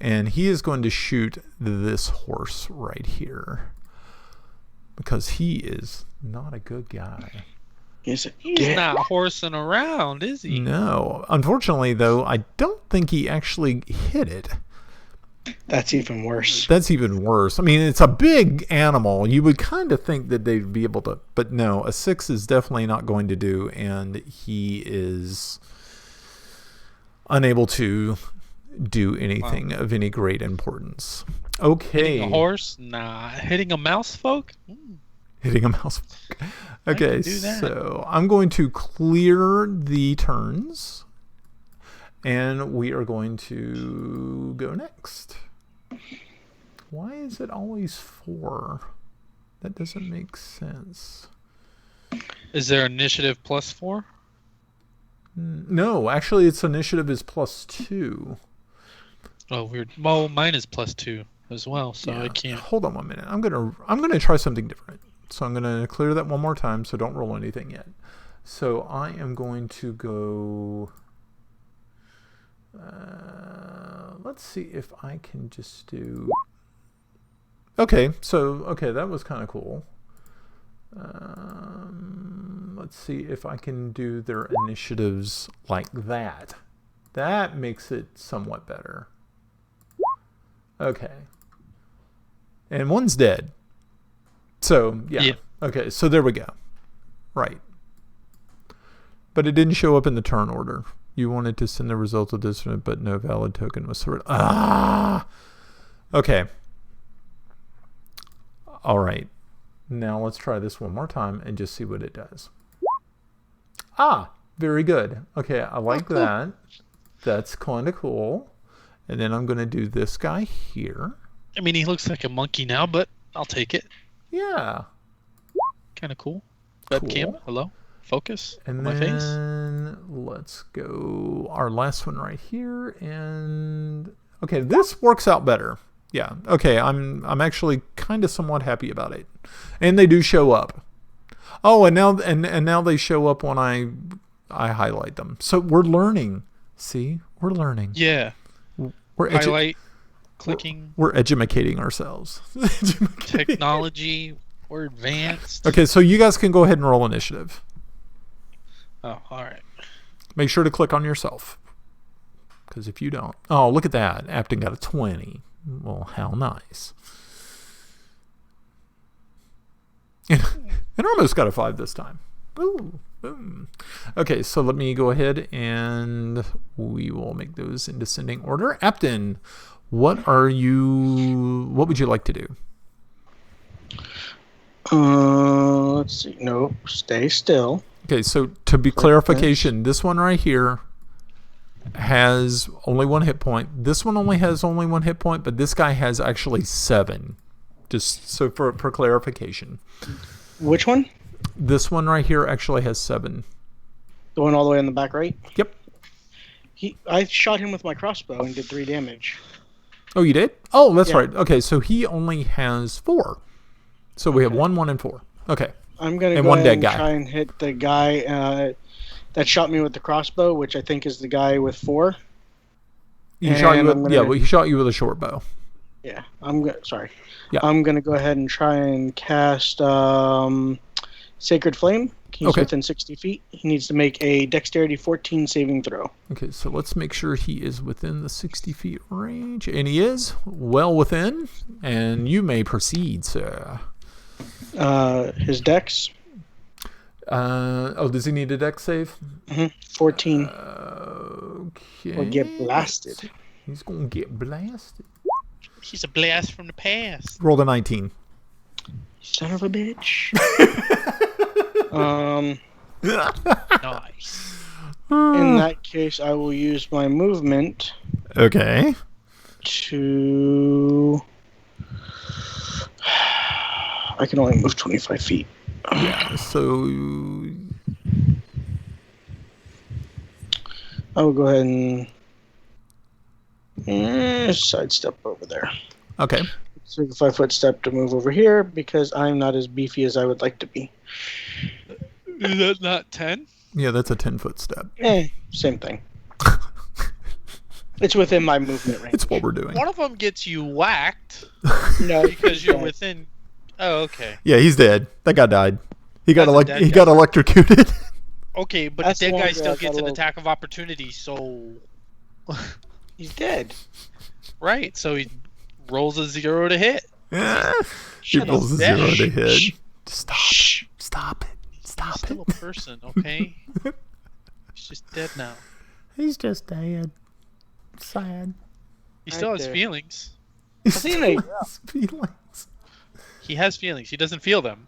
And he is going to shoot this horse right here. Because he is not a good guy. He's not horsing around, is he? No. Unfortunately, though, I don't think he actually hit it. That's even worse. That's even worse. I mean, it's a big animal. You would kind of think that they'd be able to... But no, a 6 is definitely not going to do, and he is unable to do anything of any great importance. Okay. Hitting a horse? Nah. Hitting a mouse folk? Hitting a mouse. Okay, so I'm going to clear the turns, and we are going to go next. Why is it always 4? That doesn't make sense. Is there initiative +4? No, actually, its initiative is +2. Oh, weird. Well, mine is +2 as well, so I can't. Hold on 1 minute. I'm gonna try something different. So I'm gonna clear that one more time. So don't roll anything yet. So I am going to go. Let's see if I can just do. Okay, that was kind of cool. Let's see if I can do their initiatives like that. That makes it somewhat better. Okay. And one's dead. So, yeah. Okay, so there we go. Right. But it didn't show up in the turn order. You wanted to send the result of this, but no valid token was sorted. Okay. All right. Now let's try this one more time and just see what it does. Very good. Okay, I like that. That's kind of cool. And then I'm going to do this guy here. I mean, he looks like a monkey now, but I'll take it. Yeah. Kind of cool. Webcam, hello? Focus and on my face. And then let's go our last one right here. And okay, this works out better. Yeah. Okay, I'm actually kind of somewhat happy about it. And they do show up. Oh, and now they show up when I highlight them. So we're learning. See? We're learning. Yeah. We're highlight, clicking. We're edumacating ourselves. Technology. We're advanced. Okay, so you guys can go ahead and roll initiative. Oh, all right. Make sure to click on yourself. Because if you don't... Oh, look at that. Apton got a 20. Well, how nice. And Armos got a 5 this time. Ooh, boom. Okay, so let me go ahead and we will make those in descending order. Apton, what would you like to do? Let's see. No, stay still. Okay, so to be clarification, this one right here has only 1 hit point. This one only has only 1 hit point, but this guy has actually 7. Just so for clarification. Which one? This one right here actually has 7. The one all the way in the back right? Yep. I shot him with my crossbow and did 3 damage. Oh, you did? Oh, that's right. Okay, so he only has 4. So we have 1, 1, and 4. Okay. I'm going to go ahead and try and hit the guy that shot me with the crossbow, which I think is the guy with 4. He shot you with a short bow. Yeah, sorry. Yeah. I'm going to go ahead and try and cast Sacred Flame. He's within 60 feet. He needs to make a Dexterity 14 saving throw. Okay, so let's make sure he is within the 60 feet range. And he is well within. And you may proceed, sir. His dex. Does he need a dex save? 14. Okay. Or get blasted. He's going to get blasted. He's a blast from the past. Roll a 19. Son of a bitch. Nice. In that case, I will use my movement. Okay. To... I can only move 25 feet. Yeah, so... I will go ahead and sidestep over there. Okay. So take a 5-foot step to move over here because I'm not as beefy as I would like to be. Is that not 10? Yeah, that's a 10-foot step. Same thing. It's within my movement range. It's what we're doing. One of them gets you whacked. No, because you're within... Oh, okay. Yeah, he's dead. That guy died. He got electrocuted. Okay, but the dead guy still gets an attack of opportunity, so... He's dead. Right, so he rolls a 0 to hit. He rolls a 0 to hit. Stop it. He's still a person, okay? He's just dead now. He's just dead. Sad. He still has feelings. He still has feelings. He has feelings. He doesn't feel them.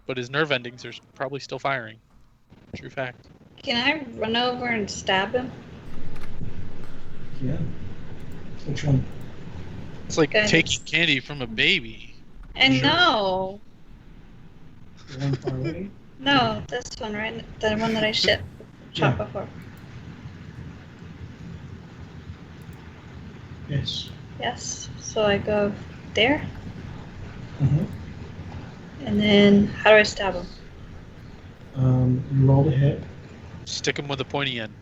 but his nerve endings are probably still firing. True fact. Can I run over and stab him? Yeah. Which one? It's like Good. taking candy from a baby. And Sure. no. The one far away? No, this one, right? The one that I shot Yeah. before. Yes. Yes. So I go there, Uh-huh. and then how do I stab him? You roll the hit. Stick him with a pointy end.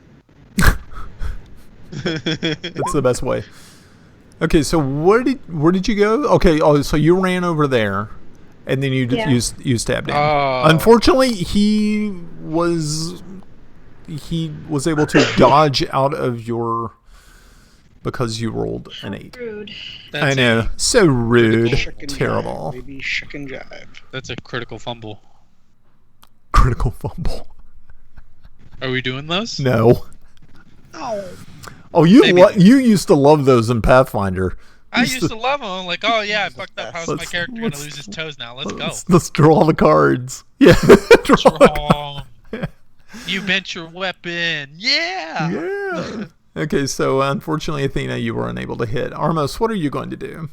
That's the best way. Okay, so where did you go? Okay, so you ran over there, and then you Yeah. you stabbed him. Oh. Unfortunately, he was able to dodge out of your because you rolled an 8. Rude. I know, so rude, Shuck and terrible, Jive, baby, shuck and jive. That's a critical fumble. critical fumble. Are we doing those? No. Oh. Oh, you used to love those in Pathfinder. I used to love them. I'm like, oh yeah, I fucked up. How's my Let's- character gonna let's- lose his toes now? Let's go. Let's draw the cards. Yeah, What's draw the wrong? You bent your weapon. Yeah. Yeah. Okay, so unfortunately, Athena, you were unable to hit. Armos, what are you going to do?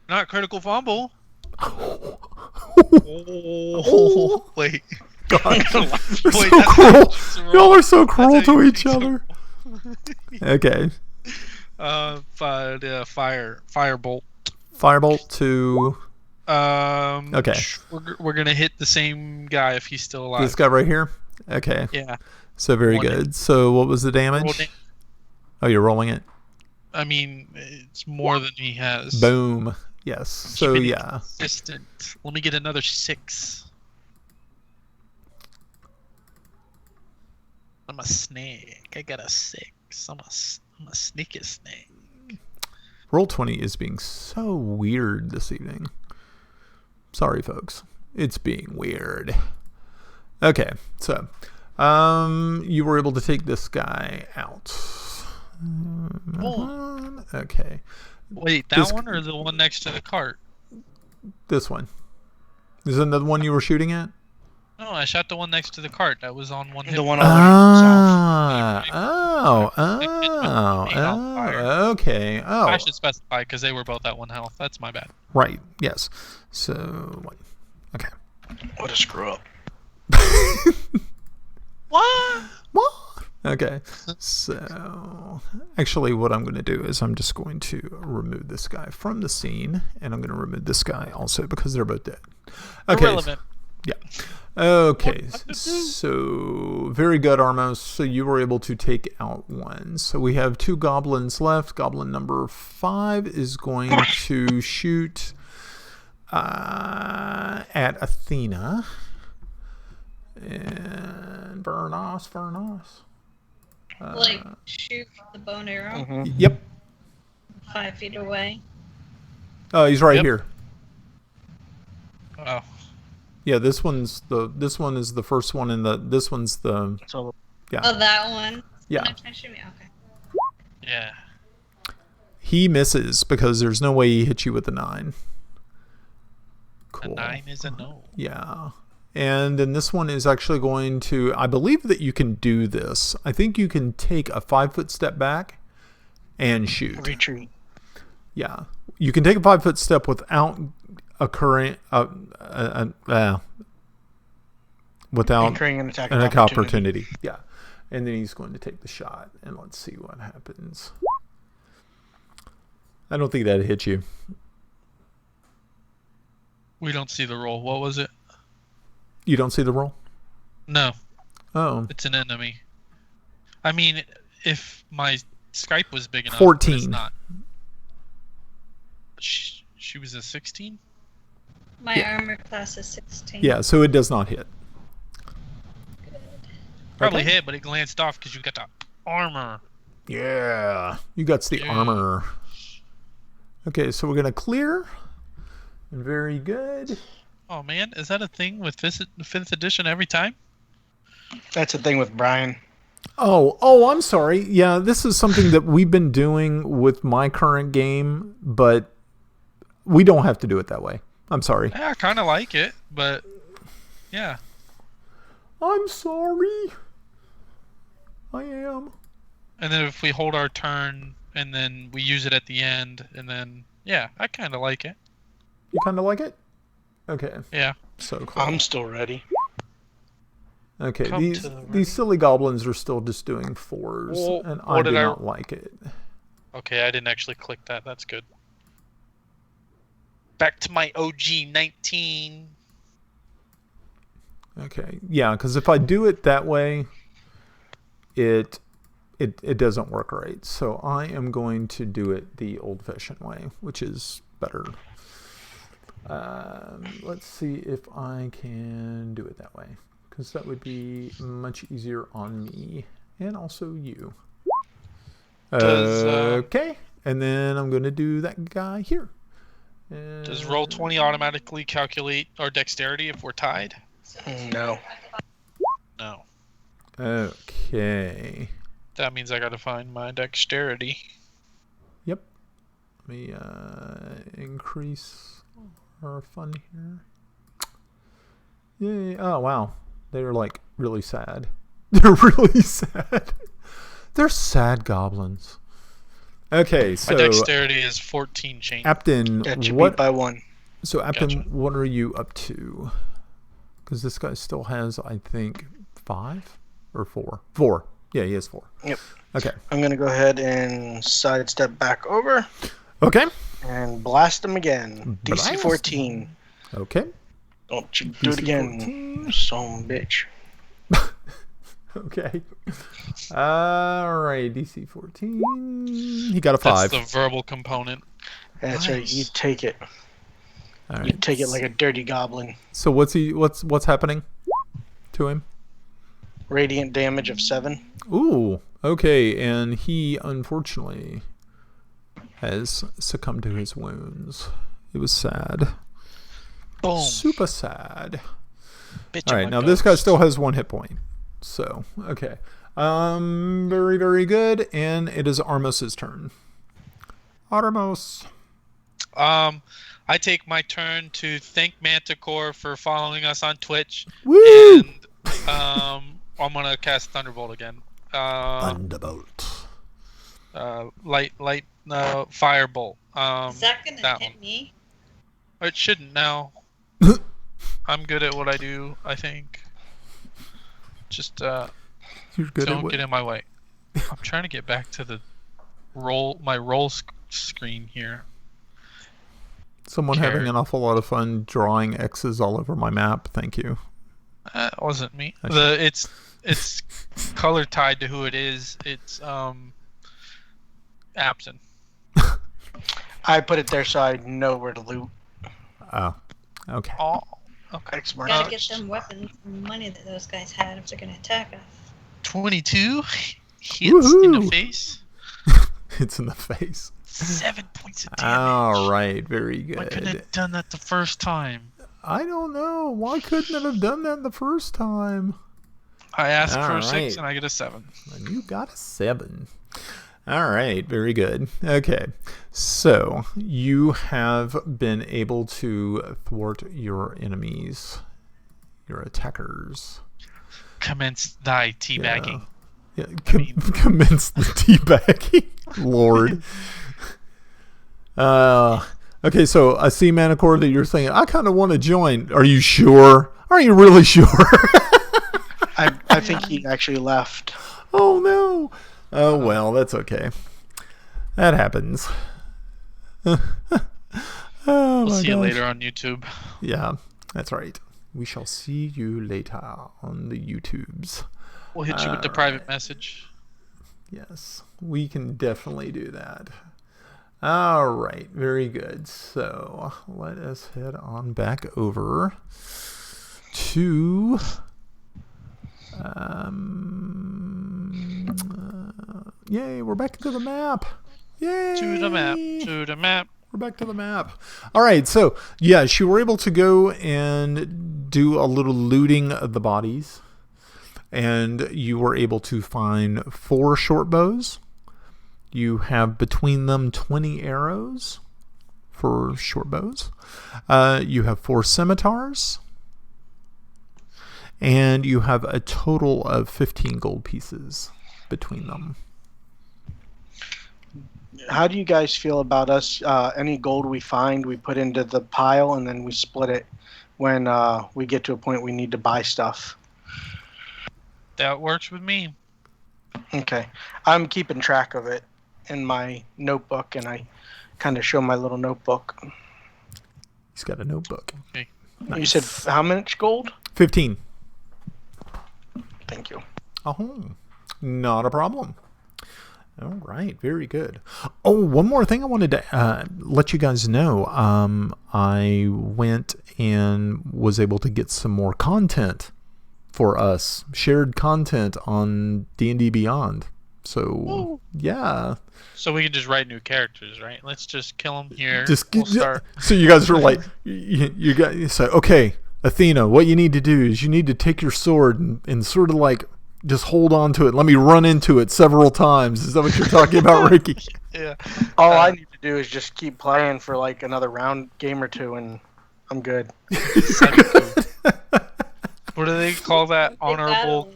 Not critical fumble. Oh, Oh, wait. God. You're Wait, so that's cruel. how you Y'all are so cruel That's how to you each roll. other. Okay. Firebolt. Firebolt to Okay. We're gonna hit the same guy if he's still alive. this guy right here. Okay. Yeah. So very One good. So what was the damage? Roll da- Oh, you're rolling it. I mean, it's more than he has. Boom. Yes. So Keeping it yeah. consistent. Let me get another 6. I'm a snake. I got a 6. I'm a sneaky snake. Roll20 is being so weird this evening. Sorry, folks. It's being weird. Okay, so you were able to take this guy out. Okay, Wait, that This- one or the one next to the cart? this one. Is that the one you were shooting at? No, I shot the one next to the cart. That was on one hit. The one on the south. Okay. Oh, I should specify because they were both at 1 health. That's my bad. right. Yes. So, one. Okay. What a screw up. What? What? Okay. So, actually, what I'm going to do is I'm just going to remove this guy from the scene, and I'm going to remove this guy also because they're both dead. Okay. Irrelevant. Yeah. Okay. So, very good, Armos. So, you were able to take out one. So, we have 2 goblins left. Goblin number 5 is going to shoot at Athena. And Vernos. Like shoot the bow and arrow Mhm. Yep. 5 feet away. Oh, he's right Yep. here. Oh. Yeah, this one is the first one, and this one's the So Oh, that one. yeah. No, trying to shoot me. Okay. Yeah. He misses because there's no way he hit you with a 9. A Cool. 9 is a no. Yeah. And then this one is actually going to, I believe that you can do this. I think you can take a 5-foot step back and shoot. retreat. Yeah. You can take a 5-foot step without occurring, without Incurring an attack an of opportunity. Yeah. And then he's going to take the shot. And let's see what happens. I don't think that hit you. We don't see the roll. What was it? You don't see the roll? No, Oh. it's an enemy. I mean, if my Skype was big enough, 14. But it's not. She was a 16? My Yeah. armor class is 16. Yeah, so it does not hit. Probably Okay. hit, but it glanced off because you got the armor. Yeah. You got the Yeah. armor. Okay, so we're going to clear. Very good. Oh man, is that a thing with 5th edition every time? That's the thing with Brian. Oh, I'm sorry. Yeah, this is something that we've been doing with my current game, but we don't have to do it that way. I'm sorry. Yeah, I kind of like it, but Yeah. I'm sorry. I am. And then if we hold our turn and then we use it at the end, and then yeah, I kind of like it. You kind of like it? Okay. Yeah. So cool. I'm still ready. Okay, Come to the these silly goblins are still just doing 4s, Well, and I what do did I- not like it. Okay, I didn't actually click that. That's good. Back to my OG 19. Okay, yeah, because if I do it that way, it doesn't work right. So I am going to do it the old-fashioned way, which is better. Let's see if I can do it that way, because that would be much easier on me and also you. Okay, and then I'm going to do that guy here. Does roll 20 automatically calculate our dexterity if we're tied? No. No. Okay. That means I gotta find my dexterity. Yep. Let me increase our fun here. Yay. Oh, wow. They're like really sad. They're really sad. They're sad goblins. Okay, so My dexterity is 14 change. Apton, Got you what? beat by 1. So Apton, Gotcha. what are you up to? Because this guy still has, I think, 5 or 4. 4. Yeah, he has 4. Yep. Okay. I'm going to go ahead and sidestep back over Okay. and blast him again. Blast DC 14. Okay. Don't you do it DC again, 14. son of a bitch. Okay. All right. DC 14. He got a 5. That's the verbal component. That's right. You take it. All right. You take it like a dirty goblin. So what's happening to him? Radiant damage of 7. Ooh. Okay. And he unfortunately has succumbed to his wounds. It was sad. Boom. Super sad. Bitch All right. Now this guy still has 1 hit point. So okay. Very, very good. And it is Armos's turn. Armos. I take my turn to thank Manticore for following us on Twitch. Woo! And I'm gonna cast Thunderbolt again. Thunderbolt. Light, Firebolt. Is that gonna that hit one. me? It shouldn't now. I'm good at what I do, I think. Just You're good at don't what? get in my way. I'm trying to get back to the roll screen here. Someone having an awful lot of fun drawing X's all over my map. Thank you. That wasn't me. I It's color tied to who it is. It's Apton. I put it there so I know where to loot. Oh, okay. Oh, okay. X mark. Gotta get them weapons and money that those guys had if they're gonna attack us. 22 hits in the Woohoo! face. It's in the face. 7 points of damage. All right, very Why couldn't I good. have done that the first time? I don't know. Why couldn't it have done that the first time? I asked for All a 6 right. and I get a 7. And you got a 7. All right, very good. Okay, so you have been able to thwart your enemies, your attackers. Commence thy teabagging. Yeah, mean- commence the teabagging, Lord. Okay, so I see, Manicore, that you're saying, I kind of want to join. Are you sure? Are you really sure? I think he actually left. Oh, no. Oh, well, that's okay. That happens. Oh, We'll my see you gosh. later on YouTube. Yeah, that's right. We shall see you later on the YouTubes. We'll hit you with the private message. Yes, we can definitely do that. All right, very good. So let us head on back over to yay, we're back to the map. Yay! To the map. To the map. We're back to the map. All right, so yes, you were able to go and do a little looting of the bodies, and you were able to find 4 short bows. You have between them 20 arrows for short bows. You have 4 scimitars. and you have a total of 15 gold pieces between them. How do you guys feel about us? Any gold we find, we put into the pile, and then we split it when we get to a point we need to buy stuff. That works with me. Okay. I'm keeping track of it in my notebook, and I kind of show my little notebook. He's got a notebook. Okay. Nice. You said how much gold? 15. Thank you. Oh, not a problem. All right, very good. Oh, one more thing I wanted to let you guys know. I went and was able to get some more content for us, shared content on D&D Beyond. So, yeah. So we can just write new characters, right? Let's just kill them here. We'll start. So you guys are like, you guys say, okay, Athena, what you need to do is you need to take your sword and sort of like just hold on to it. Let me run into it several times. Is that what you're talking about, Ricky? Yeah. All I need to do is just keep playing for like another game or two, and I'm good. What do they call that? Honorable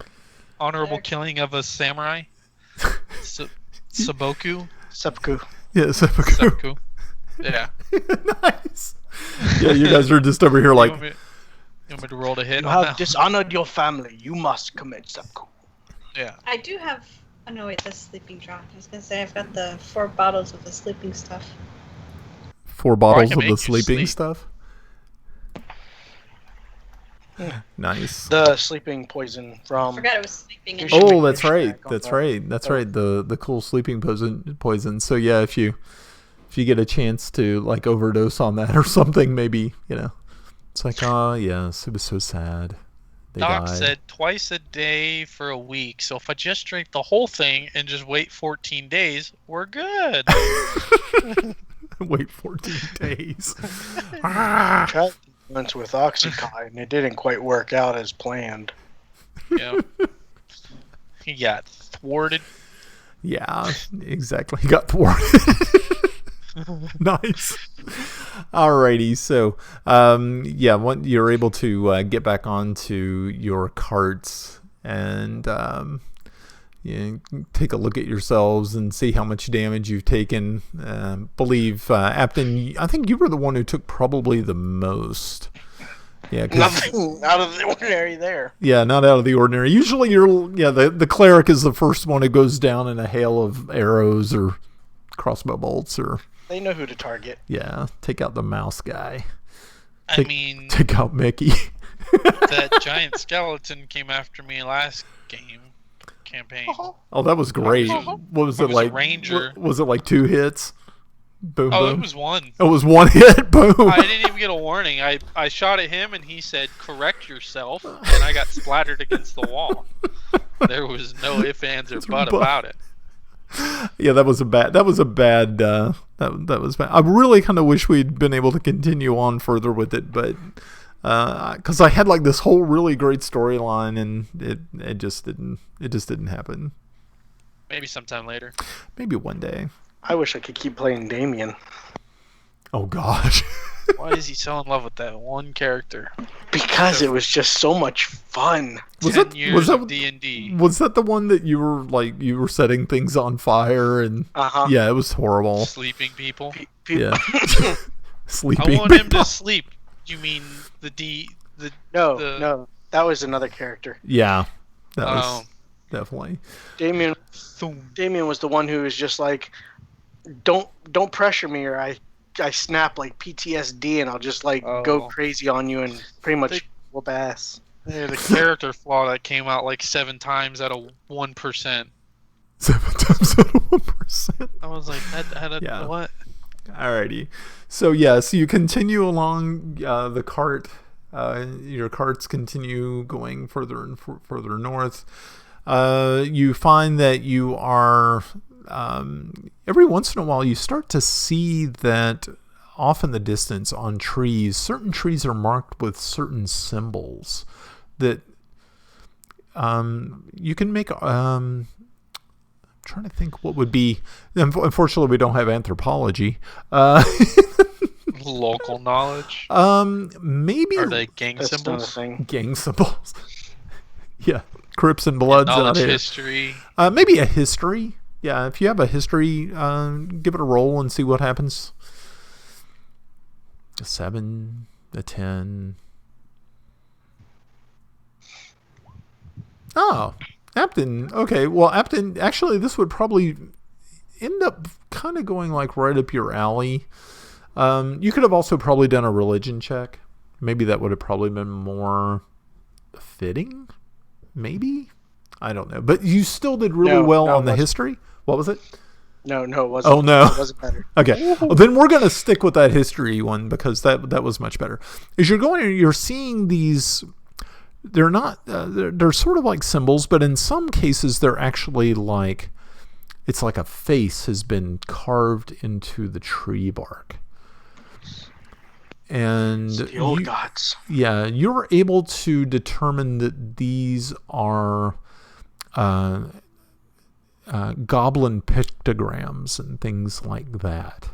There. killing of a samurai? Saboku? Seppuku. Yeah, Seppuku. Yeah. Nice. Yeah, you guys are just over here like... You want me to roll to hit You on have that? dishonored your family. You must commit seppuku. Yeah. I do have. Oh no, wait, the sleeping draught. I was gonna say I've got the 4 bottles of the sleeping stuff. 4 bottles can of make the you sleeping sleep. stuff. Nice. The sleeping poison I from. forgot it was sleeping. You In should Oh, make that's your right. snack on That's that. right. That's right. The cool sleeping poison. So yeah, if you get a chance to like overdose on that or something, maybe it's like, oh yes, it was so sad. They Doc died. said twice a day for a week. So if I just drink the whole thing and just wait 14 days, we're good. Wait 14 days. Tried once with Oxycontin, and it didn't quite work out as planned. Yeah. He got thwarted. Yeah, exactly. He got thwarted. Nice. Alrighty, so when you're able to get back onto your carts and take a look at yourselves and see how much damage you've taken. Believe Apton, I think you were the one who took probably the most. Yeah, Nothing out of the ordinary there. Yeah, not out of the ordinary. Usually, the cleric is the first one who goes down in a hail of arrows or crossbow bolts, or They know who to target. take out the mouse guy. Take out Mickey. that giant skeleton came after me last campaign. Oh, that was great. Uh-huh. What was I it was a like? ranger. Was it like 2 hits? Boom, Oh, boom. it was one. It was 1 hit. Boom. I didn't even get a warning. I shot at him and he said, "Correct yourself," and I got splattered against the wall. There was no ifs, ands, or but about it. Yeah, that was a bad. That was bad. I really kind of wish we'd been able to continue on further with it, but because I had like this whole really great storyline, and it just didn't happen. Maybe sometime later. Maybe one day. I wish I could keep playing Damien. Oh gosh. Why is he so in love with that one character? Because it was just so much fun. Was 10 that- years was that- of D&D. Was that the one that you were setting things on fire and Uh-huh. yeah, it was horrible. Sleeping people. Yeah. I Sleeping. want him people. to sleep. You mean the No, that was another character. Yeah. That Oh. was definitely. Damien was the one who was just like, don't pressure me, or I snap like PTSD, and I'll just like go crazy on you and pretty much whoop ass. Yeah, the character flaw that came out like 7 times out of 1%. 7 times out of 1%. I was like, Yeah. what? Alrighty. So you continue along the cart. Your carts continue going further and further north. You find that you are every once in a while you start to see that off in the distance on trees, certain trees are marked with certain symbols that you can make. I'm trying to think what would be. Unfortunately, we don't have anthropology. Local knowledge? Maybe Are they gang That's not a symbols? thing. gang symbols. Yeah, Crips and Bloods out Knowledge here. history. Maybe a history. Yeah, if you have a history, give it a roll and see what happens. A 7, a 10. Oh, Apton. Okay, well, Apton, actually, this would probably end up kind of going like right up your alley. You could have also probably done a religion check. Maybe that would have probably been more fitting. Maybe? I don't know. But you still did really well on the history. What was it? No, it wasn't. Oh, no. It wasn't better. Okay. Well, then we're going to stick with that history one because that was much better. As you're seeing these, they're not, they're sort of like symbols, but in some cases they're actually like, it's like a face has been carved into the tree bark. And it's the old gods. Yeah, you're able to determine that these are goblin pictograms and things like that.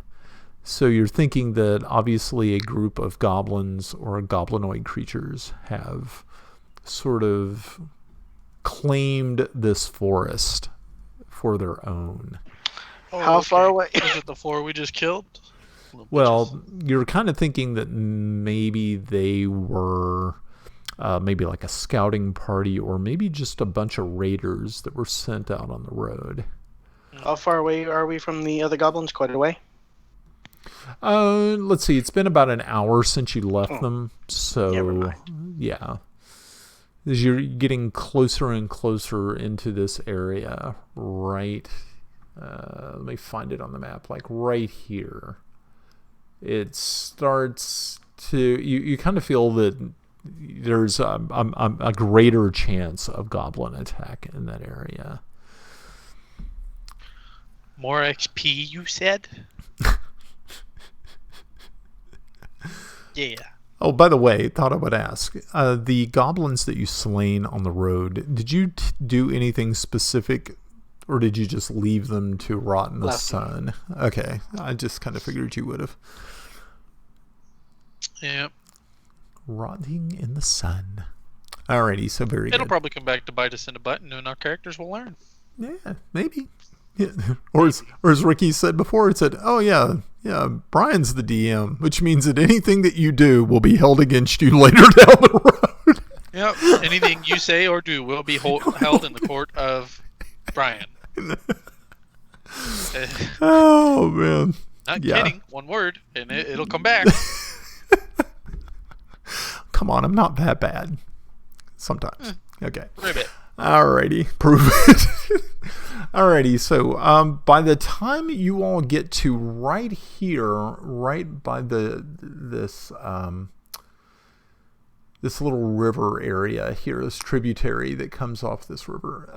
So you're thinking that obviously a group of goblins or goblinoid creatures have sort of claimed this forest for their own. Oh, How far away? Is it the 4 we just killed? Well, you're kind of thinking that maybe they were maybe like a scouting party or maybe just a bunch of raiders that were sent out on the road. How far away are we from the other goblins? Quite a way? Let's see. It's been about an hour since you left them. So, yeah. As you're getting closer and closer into this area, right, let me find it on the map, like right here. It starts to, you kind of feel that there's a greater chance of goblin attack in that area. More XP, you said? Yeah. Oh, by the way, thought I would ask. The goblins that you slain on the road, did you do anything specific, or did you just leave them to rot in the sun? Okay, I just kind of figured you would have. Yep. Rotting in the sun. Alrighty, so very good. It'll probably come back to bite us in the butt, and our characters will learn. Yeah, maybe. Yeah. Or as Ricky said before, it said, oh yeah, Brian's the DM, which means that anything that you do will be held against you later down the road. Yep. Anything you say or do will be held in the court of Brian. Oh, man. Not kidding. One word, and it'll come back. Come on, I'm not that bad. Sometimes. Okay. Ribbit. Alrighty. Prove it. Alrighty, so by the time you all get to right here, right by this little river area here, this tributary that comes off this river,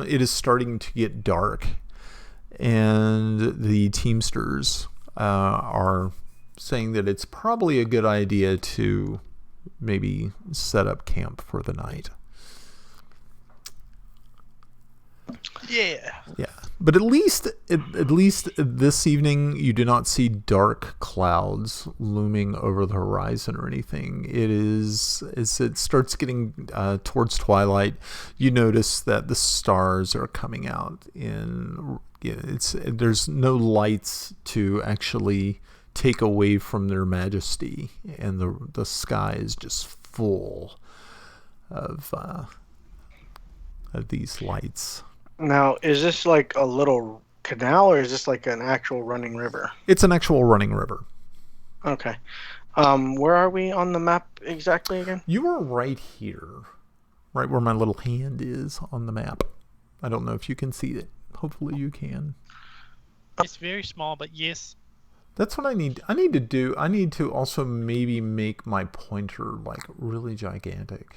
it is starting to get dark, and the Teamsters are saying that it's probably a good idea to maybe set up camp for the night. Yeah. Yeah, but at least this evening you do not see dark clouds looming over the horizon or anything. It is, as it starts getting towards twilight, you notice that the stars are coming out in. There's no lights to actually take away from their majesty, and the sky is just full of these lights. Now, is this like a little canal, or is this like an actual running river? It's an actual running river. Okay. Where are we on the map exactly again? You are right here. Right where my little hand is on the map. I don't know if you can see it. Hopefully you can. It's very small, but yes. That's what I need. I need to also maybe make my pointer like really gigantic.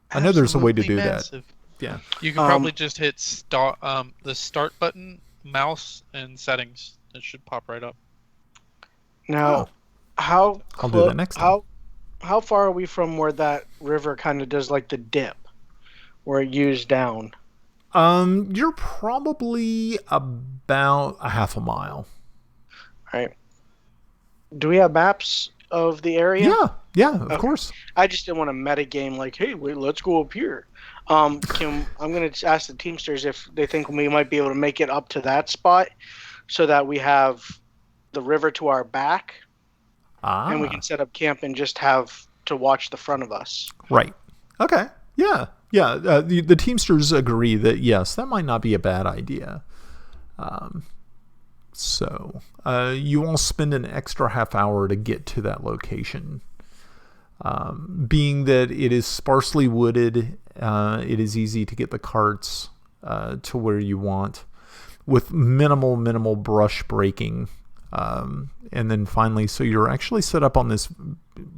I know there's a way to do that. Yeah. You can probably just hit the start button, mouse, and settings. It should pop right up. Now, I'll do that next time. How far are we from where that river kind of does like the dip, where it used down? You're probably about a half a mile. All right. Do we have maps of the area? Yeah, of course. I just didn't want to metagame like, hey, wait, let's go up here. I'm gonna ask the Teamsters if they think we might be able to make it up to that spot, so that we have the river to our back, and we can set up camp and just have to watch the front of us. Right. Okay. Yeah. Yeah. The Teamsters agree that yes, that might not be a bad idea. So you all spend an extra half hour to get to that location. Being that it is sparsely wooded, it is easy to get the carts to where you want with minimal brush breaking. And then finally, so you're actually set up on this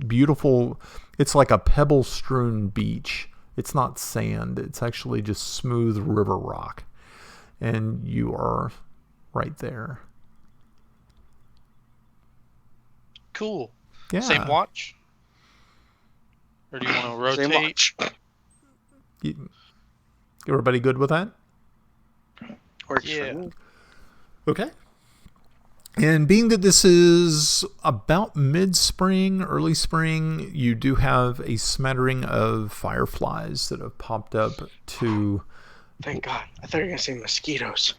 beautiful, it's like a pebble strewn beach. It's not sand. It's actually just smooth river rock. And you are right there. Cool. Yeah. Same watch? Or do you want to rotate? Same watch. Everybody good with that? Works Yeah. for me. Okay. And being that this is about mid-spring, early spring, you do have a smattering of fireflies that have popped up to... Thank God. I thought you were going to say mosquitoes.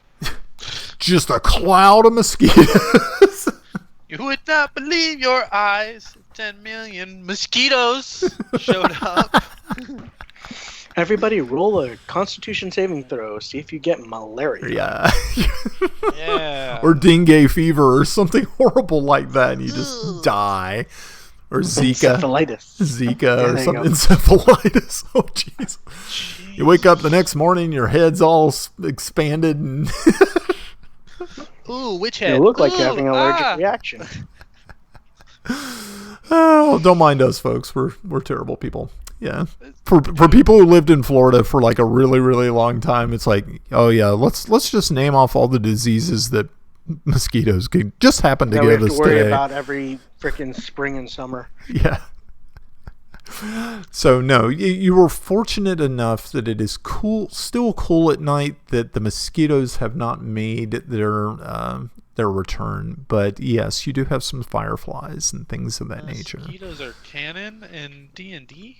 Just a cloud of mosquitoes. You would not believe your eyes. 10 million mosquitoes showed up. Everybody roll a Constitution saving throw. See if you get malaria. Yeah. Yeah. Or dengue fever or something horrible like that, and you just die. Or Zika. Encephalitis. Or you something. go. Encephalitis. Oh, jeez. You wake up the next morning, your head's all expanded and... Ooh, witch head. You look like Ooh, you're having an allergic reaction. Oh, don't mind us, folks. We're terrible people. Yeah. For people who lived in Florida for like a really, really long time, it's like, oh yeah, let's just name off all the diseases that mosquitoes can just happen to Now we give have us to worry today. about every freaking spring and summer. Yeah. So no, you were fortunate enough that it is still cool at night, that the mosquitoes have not made their return. But yes, you do have some fireflies and things of that nature. Mosquitoes are canon in D&D?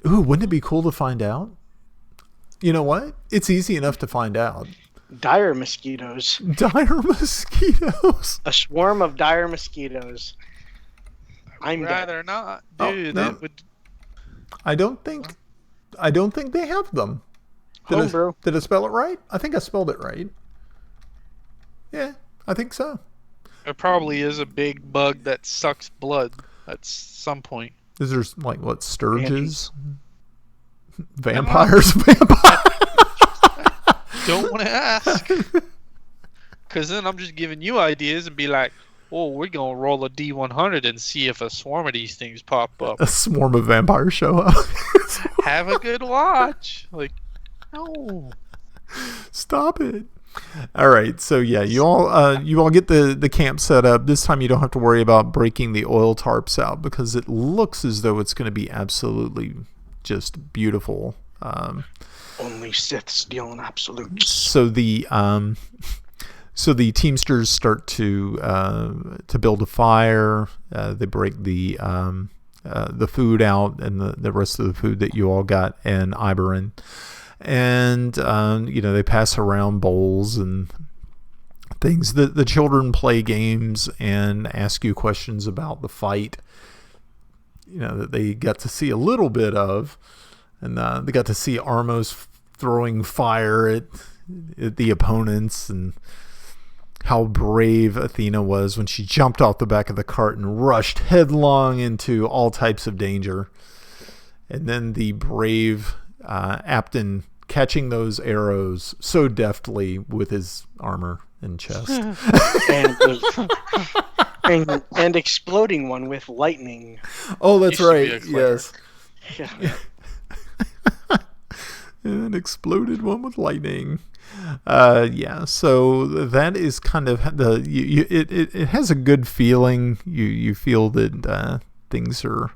Ooh, wouldn't it be cool to find out? You know what? It's easy enough to find out. Dire mosquitoes. Dire mosquitoes. A swarm of dire mosquitoes. I'm dead. Rather not, Oh, dude. no. It would... I don't think they have them. Homebrew. Did I spell it right? I think I spelled it right. Yeah, I think so. There probably is a big bug that sucks blood at some point. Is there like what, sturges? Vampires? Vampires? Don't want to ask. Because then I'm just giving you ideas and be like, oh, we're going to roll a D100 and see if a swarm of these things pop up. A swarm of vampires show up. Have a good watch. Like, no. Stop it. All right, so yeah, you all get the camp set up. This time you don't have to worry about breaking the oil tarps out, because it looks as though it's going to be absolutely just beautiful. Only Sith stealing absolutes. So the Teamsters start to build a fire. They break the food out, and the rest of the food that you all got in Iberin. And they pass around bowls and things. The children play games and ask you questions about the fight, that they got to see a little bit of, and they got to see Armos throwing fire at the opponents, and how brave Athena was when she jumped off the back of the cart and rushed headlong into all types of danger. And then the brave Apton catching those arrows so deftly with his armor and chest. and exploding one with lightning. Oh, that's right. be a Yes. Yeah. And exploded one with lightning. Yeah, so that is kind of it has a good feeling. You feel that things are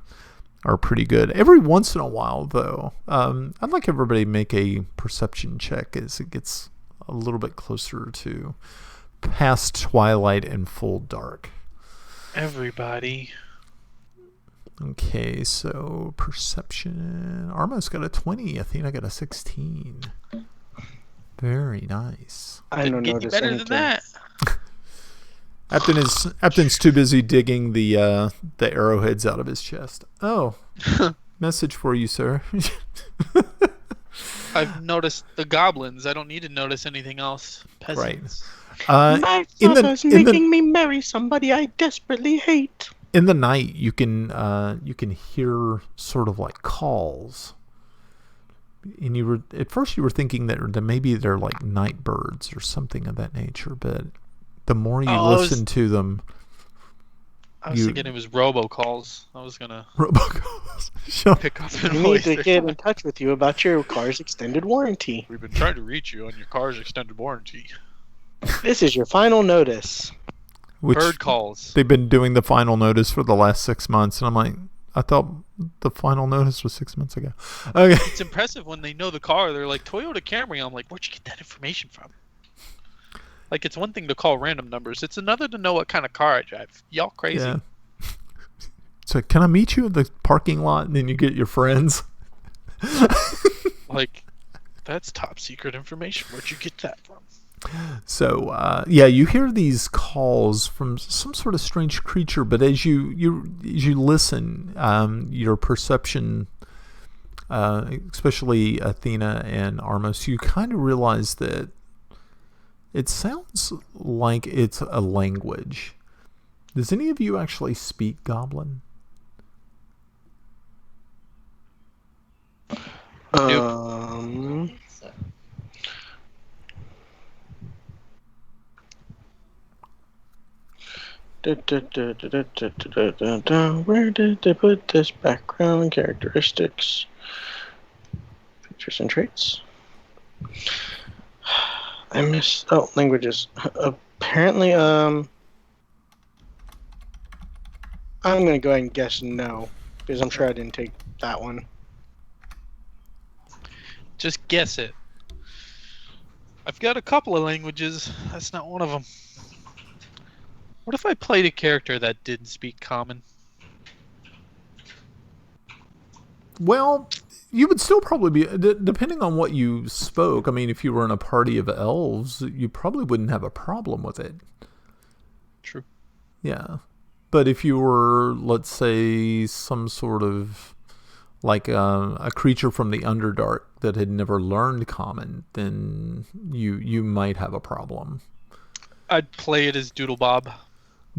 pretty good. Every once in a while, though, I'd like everybody to make a perception check as it gets a little bit closer to past twilight and full dark. Everybody. Okay, so perception. Armos got a 20. Athena got a 16. Very nice. I don't Didn't get any notice better anything. than that. Apton's too busy digging the arrowheads out of his chest. Oh, message for you, sir. I've noticed the goblins. I don't need to notice anything else. Peasants. My father's making me marry somebody I desperately hate. In the night, you can hear sort of like calls, and at first you were thinking that maybe they're like night birds or something of that nature, but the more you listen to them, I was thinking it was robocalls. I was gonna robocalls. pick up I and need to get in touch with you about your car's extended warranty. We've been trying to reach you on your car's extended warranty. This is your final notice. Bird calls. They've been doing the final notice for the last 6 months, and I'm like, I thought the final notice was 6 months ago. Okay. It's impressive when they know the car. They're like, Toyota Camry. I'm like, where'd you get that information from? Like, it's one thing to call random numbers. It's another to know what kind of car I drive. Y'all crazy. Yeah. So can I meet you at the parking lot, and then you get your friends? Like, that's top secret information. Where'd you get that from? So you hear these calls from some sort of strange creature, but as you listen, your perception, especially Athena and Armos, you kind of realize that it sounds like it's a language. Does any of you actually speak Goblin? Where did they put this background characteristics? Features and traits. I missed. Oh, languages. Apparently, I'm gonna go ahead and guess no, because I'm sure I didn't take that one. Just guess it. I've got a couple of languages. That's not one of them. What if I played a character that didn't speak Common? Well, you would still probably be, depending on what you spoke. I mean, if you were in a party of elves, you probably wouldn't have a problem with it. True. Yeah. But if you were, let's say, some sort of, like a creature from the Underdark that had never learned Common, then you might have a problem. I'd play it as Doodle Bob.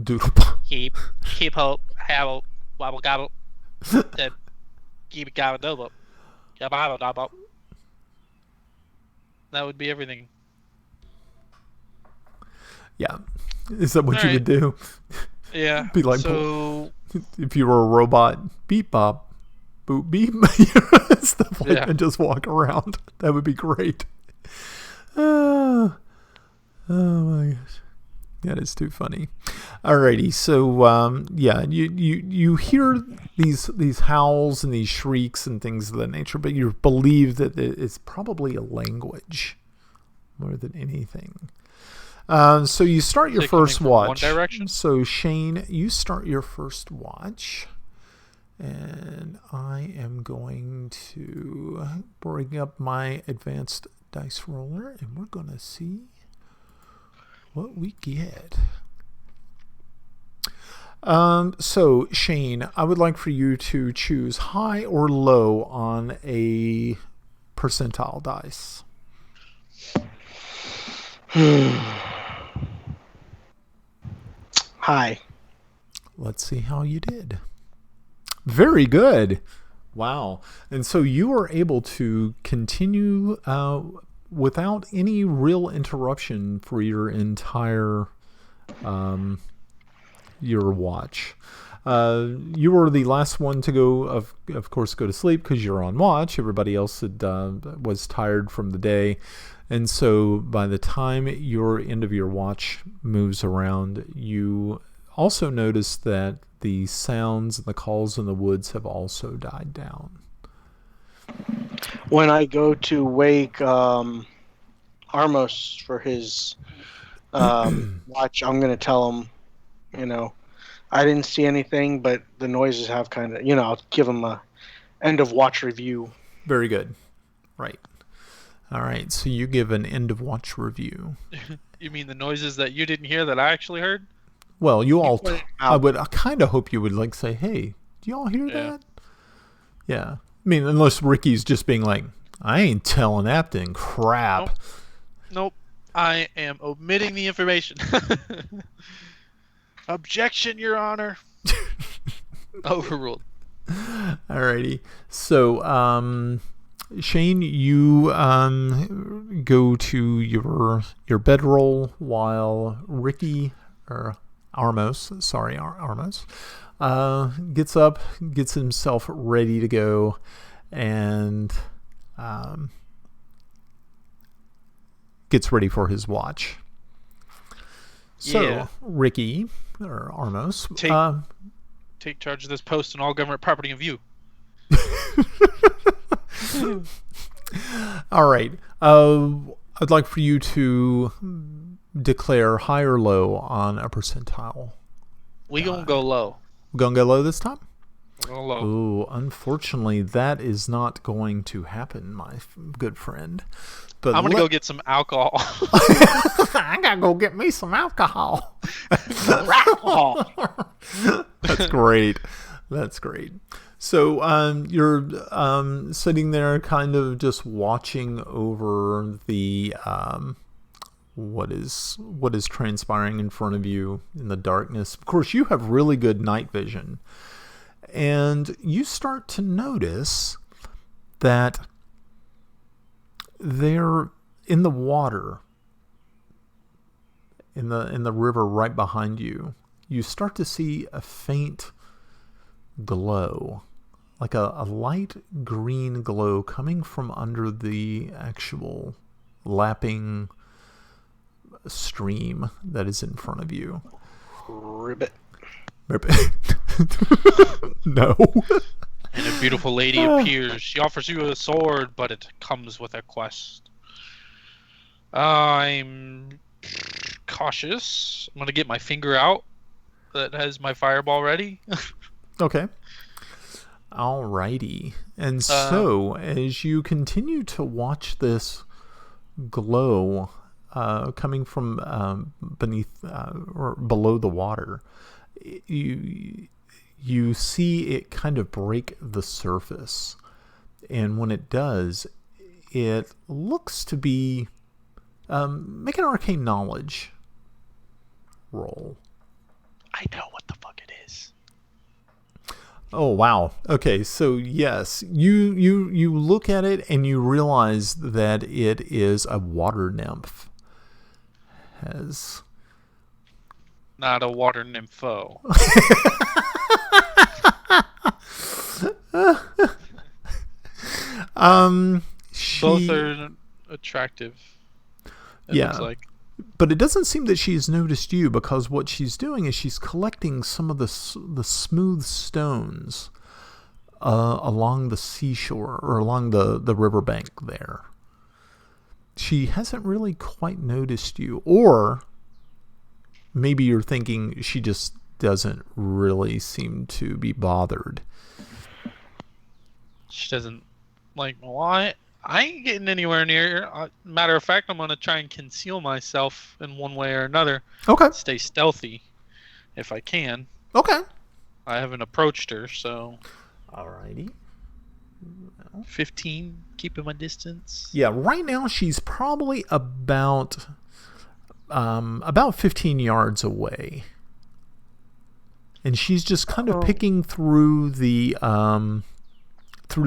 Doodle Bob. Keep hope, have wobble gobble, then keep it gobble double, gobble double. That would be everything. Yeah. Is that what All you right. would do? Yeah. Be like, so if you were a robot, beep bop, boop beep, stuff like that. Just walk around. That would be great. Oh my gosh. That is too funny. Alrighty, so you hear these howls and these shrieks and things of that nature, but you believe that it's probably a language more than anything. So you start your first watch. One direction? So Shane, you start your first watch, and I am going to bring up my advanced dice roller, and we're going to see what we get. So Shane, I would like for you to choose high or low on a percentile dice. High. Let's see how you did. Very good. Wow. And so you are able to continue without any real interruption for your entire your watch. You were the last one to go, of course, go to sleep because you're on watch. Everybody else was tired from the day. And so by the time your end of your watch moves around, you also notice that the sounds and the calls in the woods have also died down. When I go to wake Armos for his watch, I'm going to tell him, I didn't see anything, but the noises have kind of, I'll give them a end of watch review. Very good. Right. All right. So you give an end of watch review. You mean the noises that you didn't hear that I actually heard? Well, you all. I out. kind of hope you would like say, "Hey, do y'all hear that?" Yeah. I mean, unless Ricky's just being like, "I ain't telling Apton crap." Nope. I am omitting the information. Objection, Your Honor. Overruled. Alrighty. So, Shane, you go to your bedroll while Ricky or Armos, sorry, Armos, gets up, gets himself ready to go, and gets ready for his watch. So, Yeah. Ricky or Armos, Take charge of this post and all government property in view. all right. I'd like for you to declare high or low on a percentile. We gonna go low. We're gonna go low this time? We're going low. Ooh, unfortunately, that is not going to happen, my good friend. But I'm gonna go get some alcohol. I gotta go get me some alcohol. That's great. That's great. So you're sitting there, kind of just watching over the what is transpiring in front of you in the darkness. Of course, you have really good night vision, and you start to notice that they're in the water, in the river right behind you. You start to see a faint glow, like a light green glow coming from under the actual lapping stream that is in front of you. Ribbit. No. And a beautiful lady appears. She offers you a sword, but it comes with a quest. I'm cautious. I'm gonna get my finger out that has my fireball ready. Okay. Alrighty. And so, as you continue to watch this glow coming from beneath or below the water, you see it kind of break the surface. And when it does, it looks to be... make an arcane knowledge roll. I know what the fuck it is. Oh, wow. Okay, so yes, you look at it and you realize that it is a water nymph. Not a water nympho. Both are attractive. It looks like. But it doesn't seem that she's noticed you, because what she's doing is she's collecting some of the smooth stones along the seashore or along the riverbank there. She hasn't really quite noticed you, or maybe you're thinking she just doesn't really seem to be bothered. She doesn't like, well, I ain't getting anywhere near her. Matter of fact, I'm going to try and conceal myself in one way or another. Okay. Stay stealthy if I can. Okay. I haven't approached her, so... Alrighty. 15, keeping my distance. Yeah, right now she's probably about 15 yards away. And she's just kind of picking through the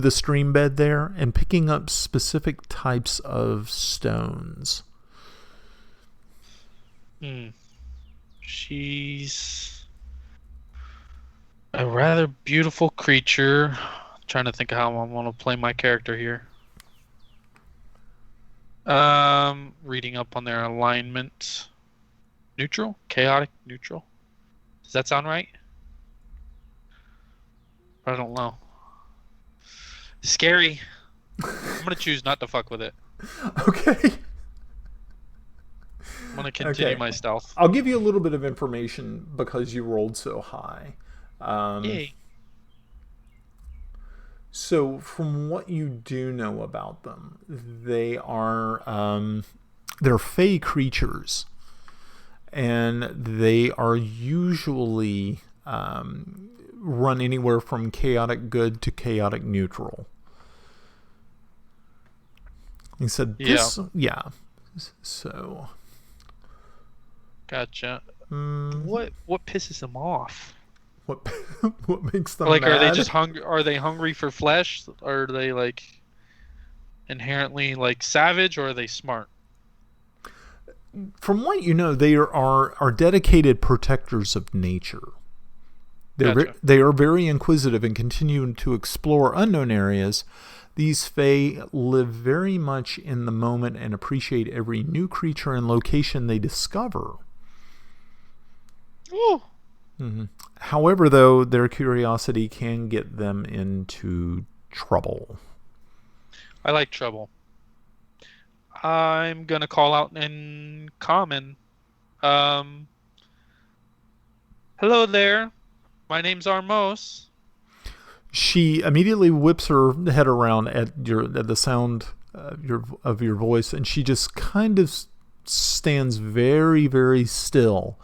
stream bed there and picking up specific types of stones. She's a rather beautiful creature. I'm trying to think of how I want to play my character here. Reading up on their alignment. Neutral? Chaotic? Neutral? Does that sound right? I don't know. Scary. I'm gonna choose not to fuck with it. Okay. I'm gonna continue my stealth. I'll give you a little bit of information because you rolled so high. Yay. So, from what you do know about them, they are they're fey creatures, and they are usually run anywhere from chaotic good to chaotic neutral. He said, "This, yeah." So, gotcha. What pisses them off? What makes them like? mad? Are they just hungry? Are they hungry for flesh? Are they like inherently like savage, or are they smart? From what you know, they are dedicated protectors of nature. They are very inquisitive and continue to explore unknown areas. These Fae live very much in the moment and appreciate every new creature and location they discover. Ooh. Mm-hmm. However, though, their curiosity can get them into trouble. I like trouble. I'm gonna call out in common. Hello there. My name's Armos. She immediately whips her head around at the sound of your voice, and she just kind of stands very, very still,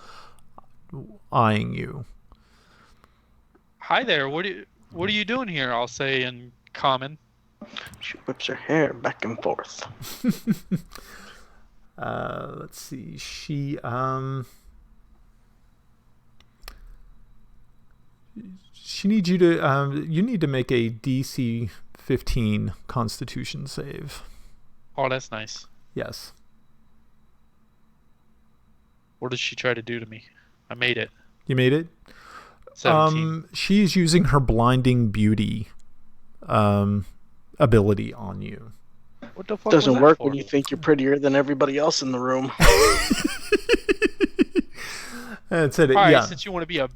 eyeing you. Hi there. What are you doing here? I'll say in common. She whips her hair back and forth. Let's see. She needs you to you need to make a DC 15 Constitution save. Oh, that's nice. Yes. What does she try to do to me? I made it. You made it? 17. She's using her blinding beauty ability on you. What the fuck? Doesn't was work that when for? you think you're prettier than everybody else in the room. That's it. All right, yeah. since you want to be a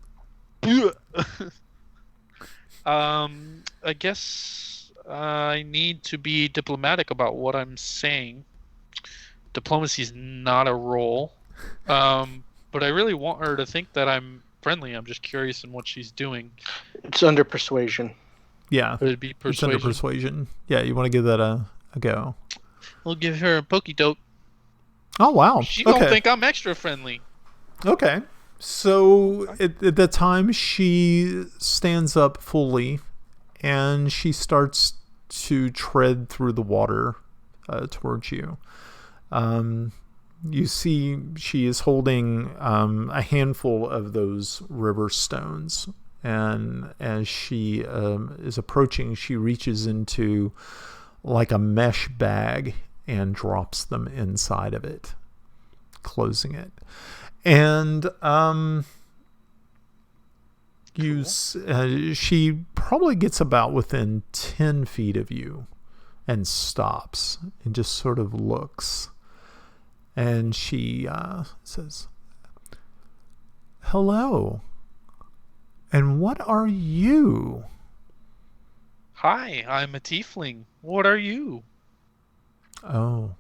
I guess I need to be diplomatic about what I'm saying. Diplomacy is not a role. But I really want her to think that I'm friendly. I'm just curious in what she's doing. It's under persuasion. Yeah. Would it be persuasion? It's under persuasion. Yeah, you want to give that a go. We'll give her a pokey doke. Oh, wow. She don't think I'm extra friendly. Okay. So at that time, she stands up fully, and she starts to tread through the water towards you. You see she is holding a handful of those river stones, and as she is approaching, she reaches into like a mesh bag and drops them inside of it, closing it. And she probably gets about within 10 feet of you and stops and just sort of looks. And she says, "Hello. And what are you?" Hi, I'm a tiefling. What are you? "Oh,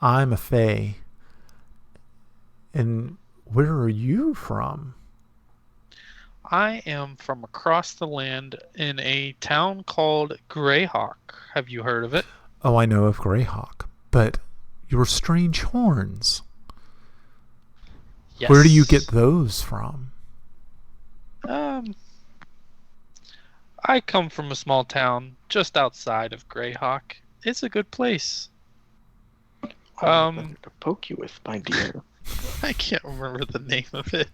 I'm a fae. And where are you from?" I am from across the land in a town called Greyhawk. Have you heard of it? "Oh, I know of Greyhawk, but your strange horns. Yes. Where do you get those from?" I come from a small town just outside of Greyhawk. It's a good place. To poke you with, my dear. I can't remember the name of it.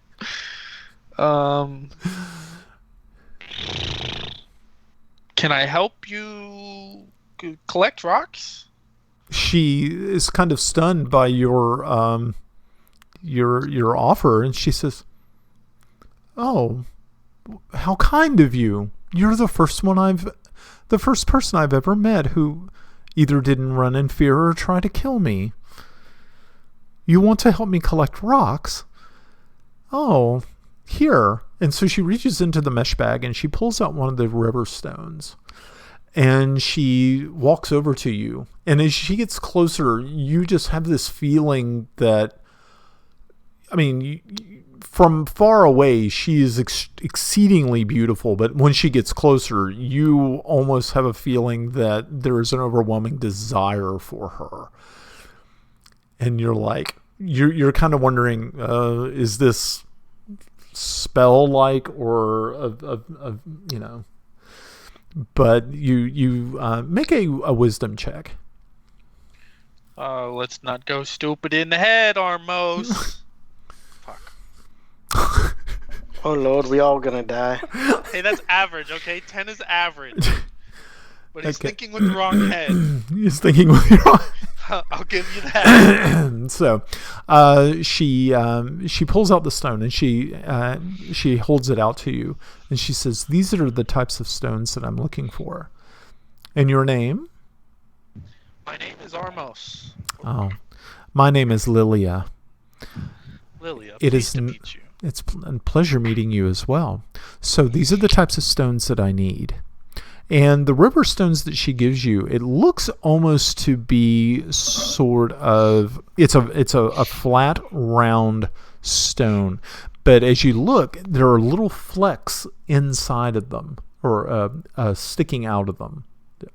Can I help you collect rocks? She is kind of stunned by your offer, and she says, "Oh, how kind of you. You're the first person I've ever met who either didn't run in fear or try to kill me. You want to help me collect rocks? Oh, here." And so she reaches into the mesh bag and she pulls out one of the river stones. And she walks over to you. And as she gets closer, you just have this feeling that I mean, from far away, she is exceedingly beautiful, but when she gets closer, you almost have a feeling that there is an overwhelming desire for her. And you're like, you're kind of wondering, is this spell-like or you know? But you make a wisdom check. Let's not go stupid in the head, Armos. Fuck. Oh Lord, we all gonna die. Hey, that's average, okay? 10 is average. But he's Okay. thinking with the wrong head. He's thinking with your wrong. I'll give you that. So, she pulls out the stone and she holds it out to you, and she says, "These are the types of stones that I'm looking for." And your name? My name is Armos. Oh, my name is Lilia. Lilia, It pleased is to meet you. It's a pleasure meeting you as well. So these are the types of stones that I need. And the river stones that she gives you, it looks almost to be sort of, it's a flat, round stone. But as you look, there are little flecks inside of them, or sticking out of them.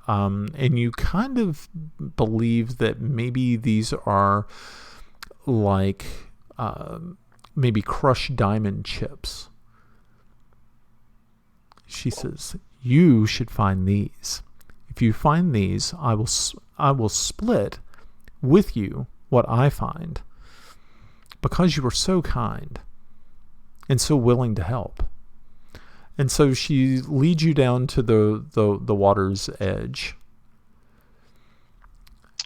And you kind of believe that maybe these are like maybe crushed diamond chips. She says, "You should find these. If you find these, I will split with you what I find, because you are so kind and so willing to help." And so she leads you down to the water's edge.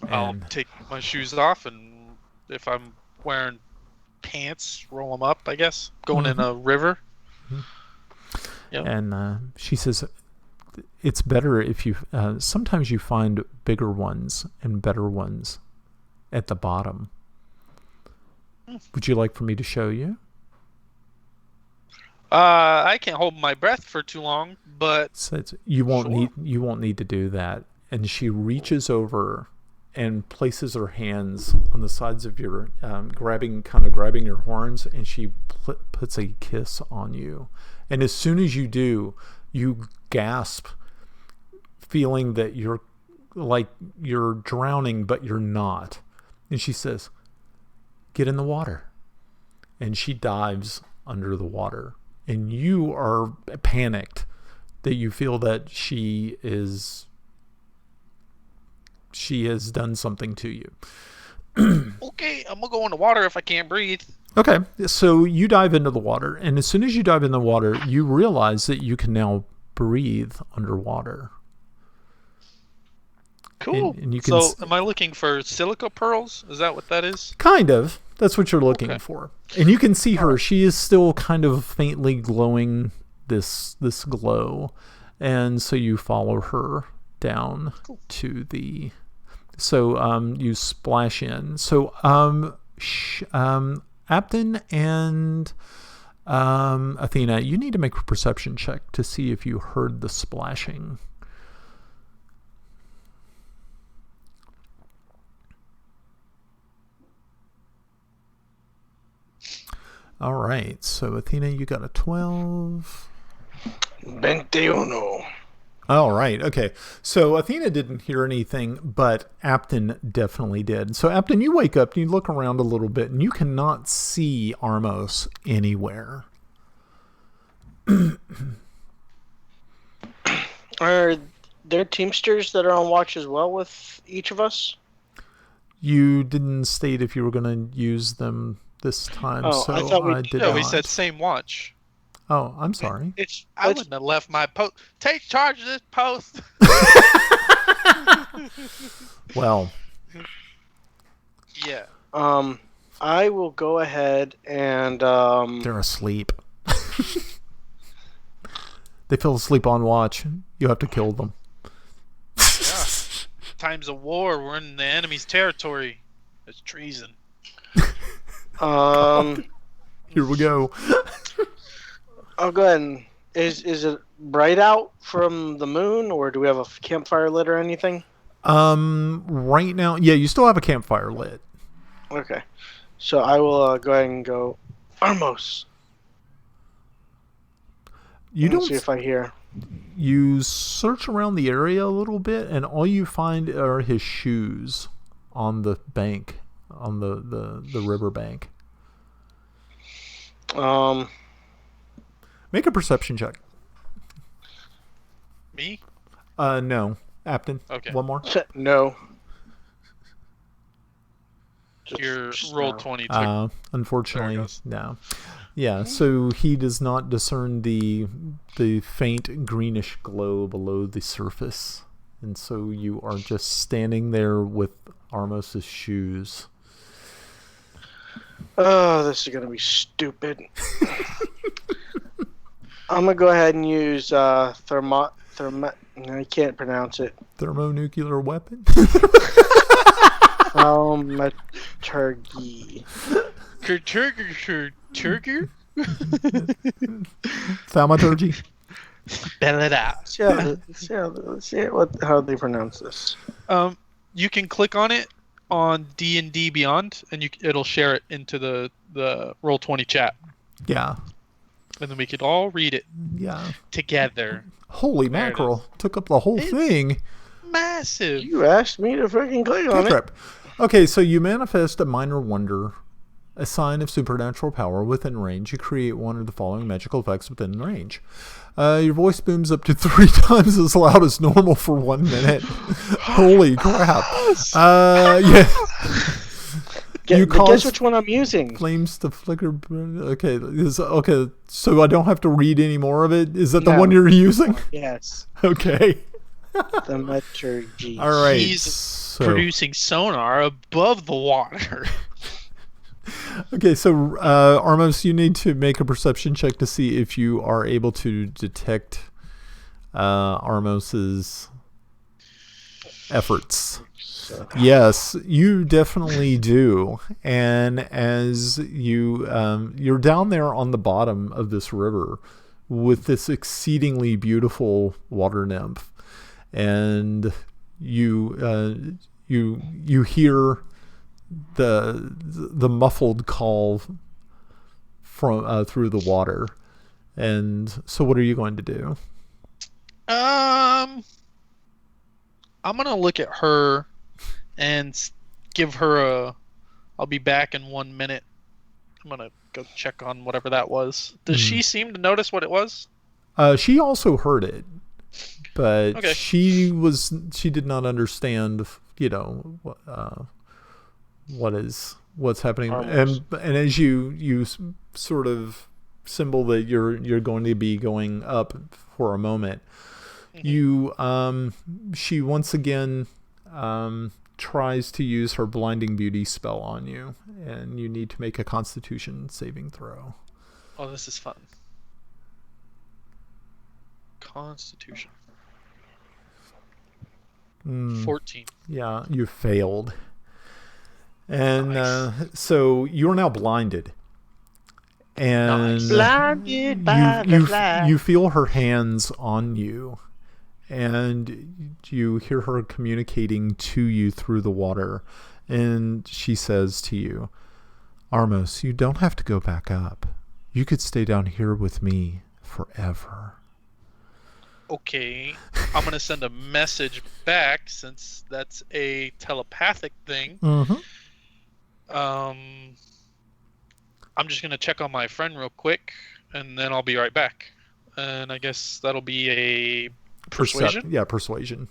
I'll And- take my shoes off, and if I'm wearing pants, roll them up, I guess. Going in a river. Yep. And she says, "It's better if you. Sometimes you find bigger ones and better ones at the bottom. Would you like for me to show you?" I can't hold my breath for too long, but So you won't Sure. need to do that. And she reaches over and places her hands on the sides of your grabbing your horns, and she puts a kiss on you. And as soon as you do, you gasp, feeling that you're drowning, but you're not. And she says, "Get in the water." And she dives under the water. And you are panicked that you feel that she has done something to you. okay, I'm gonna go in the water if I can't breathe. Okay, so you dive into the water, and as soon as you dive in the water, you realize that you can now breathe underwater. Cool. And you can am I looking for silica pearls? Is that what that is? Kind of. That's what you're looking Okay. for. And you can see her. She is still kind of faintly glowing this glow. And so you follow her down to the... So you splash in. So Apton and Athena, you need to make a perception check to see if you heard the splashing. All right, so Athena, you got a 12. 21. All right, okay. So Athena didn't hear anything, but Apton definitely did. So Apton, you wake up and you look around a little bit, and you cannot see Armos anywhere. Are there teamsters that are on watch as well with each of us? You didn't state if you were going to use them this time, Oh, so I thought we did No, not. we said same watch. Oh, I'm sorry. I wouldn't have left my post. Take charge of this post. Well, Yeah. I will go ahead and they're asleep. They fell asleep on watch. You have to kill them. Yeah. Times of war, we're in the enemy's territory. It's treason. Here we go. I'll go ahead and is it bright out from the moon, or do we have a campfire lit or anything? Right now, yeah, you still have a campfire lit. Okay. So I will go ahead and go, Armos. You Let's don't see if I hear. You search around the area a little bit, and all you find are his shoes on the bank, on the river bank. Make a perception check. Me? No. Apton. Okay. One more. No. Your Just roll no. 20 took. There Unfortunately, it goes. no. Yeah, so he does not discern the faint greenish glow below the surface. And so you are just standing there with Armos' shoes. Oh, this is gonna be stupid. I'm gonna go ahead and use I can't pronounce it. Thermonuclear weapon? Thaumaturgy. Turger? Thaumaturgy? Spell it out. Let's see how they pronounce this. You can click on it on D&D Beyond, and it'll share it into the Roll20 chat. Yeah. And then we could all read it Yeah. together. Holy There it mackerel. Took up the whole It's thing. Massive. You asked me to freaking click on it. Trip. Okay, so you manifest a minor wonder, a sign of supernatural power within range. You create one of the following magical effects within range. Your voice booms up to 3 times as loud as normal for 1 minute. Holy crap. Yeah. Guess which one I'm using. Flames to flicker. Okay, okay. So I don't have to read any more of it. Is that the No. one you're using? Yes. Okay. Thaumaturgy. All right. He's so, producing sonar above the water. Okay, so Armos, you need to make a perception check to see if you are able to detect Armos's efforts. Yes, you definitely do. And as you're down there on the bottom of this river with this exceedingly beautiful water nymph, and you hear the muffled call from through the water. And so what are you going to do? I'm gonna look at her and give her I'll be back in 1 minute. I'm gonna go check on whatever that was. Does she seem to notice what it was? She also heard it, but Okay. she did not understand, what's happening. Armos. And as you sort of symbol that you're going to be going up for a moment, she once again tries to use her blinding beauty spell on you, and you need to make a Constitution saving throw. Oh, this is fun. Constitution. 14. Yeah, you failed. And Nice. so you're now blinded. And Nice. Blinded by the light. you feel her hands on you. And you hear her communicating to you through the water. And she says to you, Armos, you don't have to go back up. You could stay down here with me forever. Okay, I'm gonna send a message back since that's a telepathic thing. Mm-hmm. I'm just gonna check on my friend real quick, and then I'll be right back. And I guess that'll be a persuasion. Yeah, persuasion.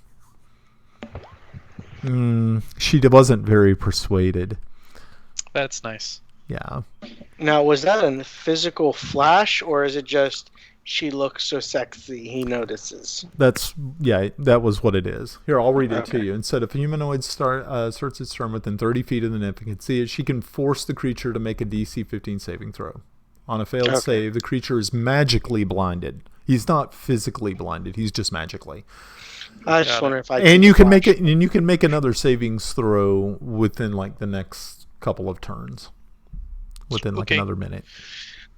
She wasn't very persuaded. That's nice. Yeah. Now, was that a physical flash, or is it just she looks so sexy he notices? That was what it is. Here, I'll read it to Okay. you. Instead, if a humanoid starts its turn within 30 feet of the nymph and can see it, she can force the creature to make a DC 15 saving throw. On a failed Okay. save, the creature is magically blinded. He's not physically blinded. He's just magically. I just Got wonder it. if I. And did you can flash. make it. And you can make another savings throw within like the next couple of turns. Within like Okay. another minute.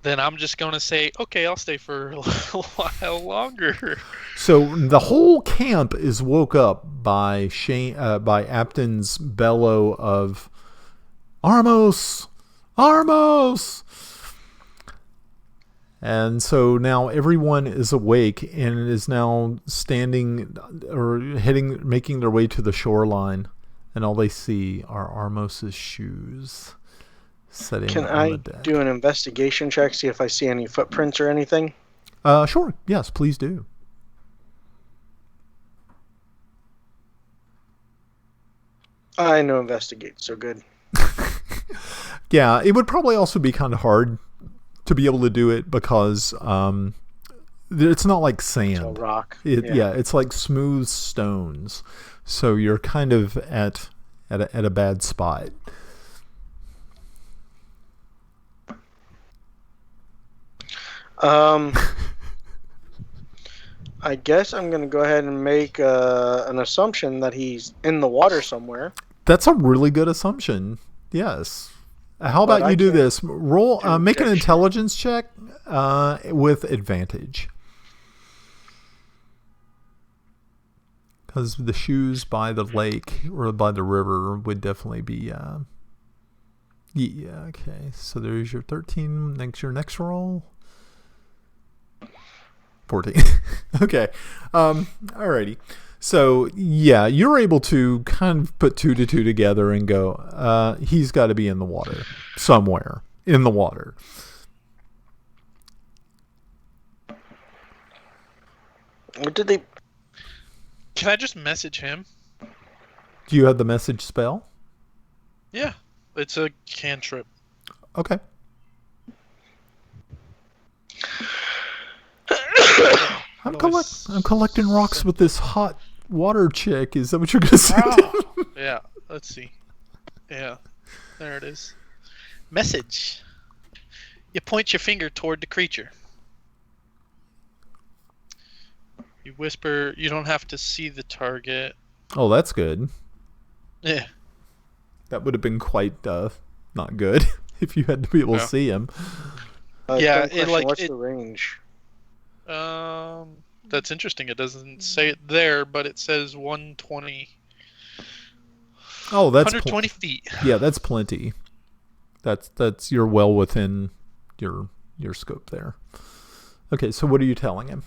Then I'm just gonna say, okay, I'll stay for a while longer. So the whole camp is woke up by by Apton's bellow of Armos, Armos! And so now everyone is awake and is now standing or making their way to the shoreline. And all they see are Armos' shoes sitting Can on I the deck. do an investigation check, see if I see any footprints or anything? Sure. Yes, please do. I know investigate, so good. Yeah, it would probably also be kind of hard to be able to do it because it's not like sand. It's all rock. Yeah, it's like smooth stones. So you're kind of at a bad spot. I guess I'm going to go ahead and make an assumption that he's in the water somewhere. That's a really good assumption. Yes. How about you do this? Roll, make an intelligence check with advantage. Because the shoes by the lake or by the river would definitely be. Yeah. Okay. So there's your 13. Your next roll. 14. Okay. Alrighty. So yeah, you're able to kind of put 2 to 2 together and go. He's got to be in the water somewhere in the water. What did they? Can I just message him? Do you have the message spell? Yeah, it's a cantrip. Okay. I'm collecting rocks with this hot water chick. Is that what you're gonna say? Yeah. Let's see. Yeah, there it is. Message. You point your finger toward the creature. You whisper. You don't have to see the target. Oh, that's good. Yeah. That would have been quite not good if you had to be able to see him. Yeah, what's the range? That's interesting. It doesn't say it there, but it says 120. Oh, that's 120 feet. Yeah, that's plenty. That's you're well within your scope there. Okay, so what are you telling him?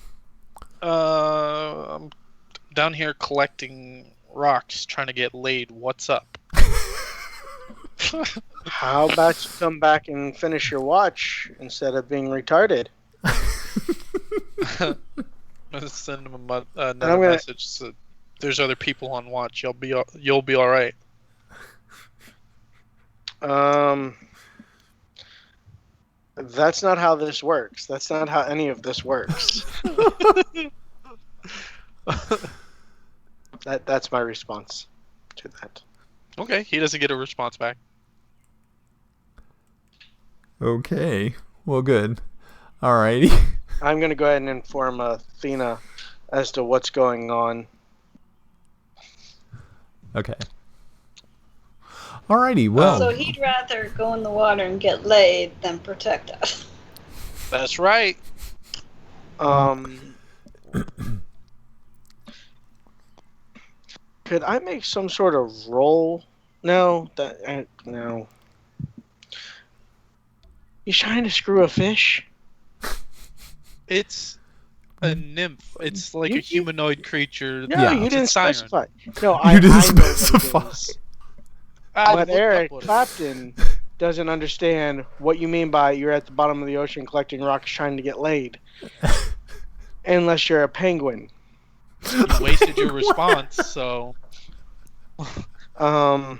I'm down here collecting rocks, trying to get laid. What's up? How about you come back and finish your watch instead of being retarded? I'm gonna send him another message. So there's other people on watch. You'll be all right. That's not how this works. That's not how any of this works. That's my response to that. Okay, he doesn't get a response back. Okay, well, good. Alrighty. I'm going to go ahead and inform Athena as to what's going on. Okay. Alrighty, well. So he'd rather go in the water and get laid than protect us. That's right. Could I make some sort of roll? No. No. You trying to screw a fish? It's a nymph. It's like a humanoid creature. No, you didn't specify. No, you didn't specify. But Eric Clapton doesn't understand what you mean by you're at the bottom of the ocean collecting rocks trying to get laid. Unless you're a penguin. You wasted your response, so... I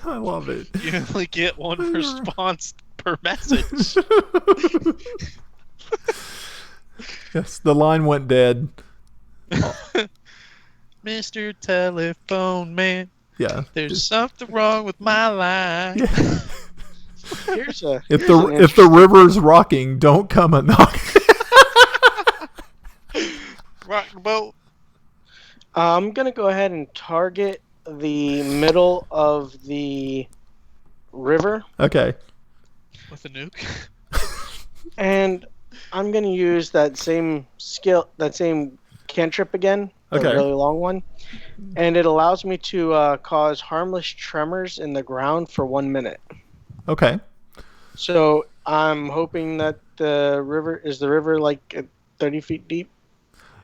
love it. You only get one response per message. Yes, the line went dead. Mr. Telephone Man. Yeah. There's something wrong with my line. Yeah. Here's a if the river's rocking, don't come and knock. Rock the boat. I'm gonna go ahead and target the middle of the river. Okay. With a nuke. And I'm gonna use that same cantrip again. Okay. A really long one. And it allows me to cause harmless tremors in the ground for 1 minute. Okay. So I'm hoping that the river like 30 feet deep.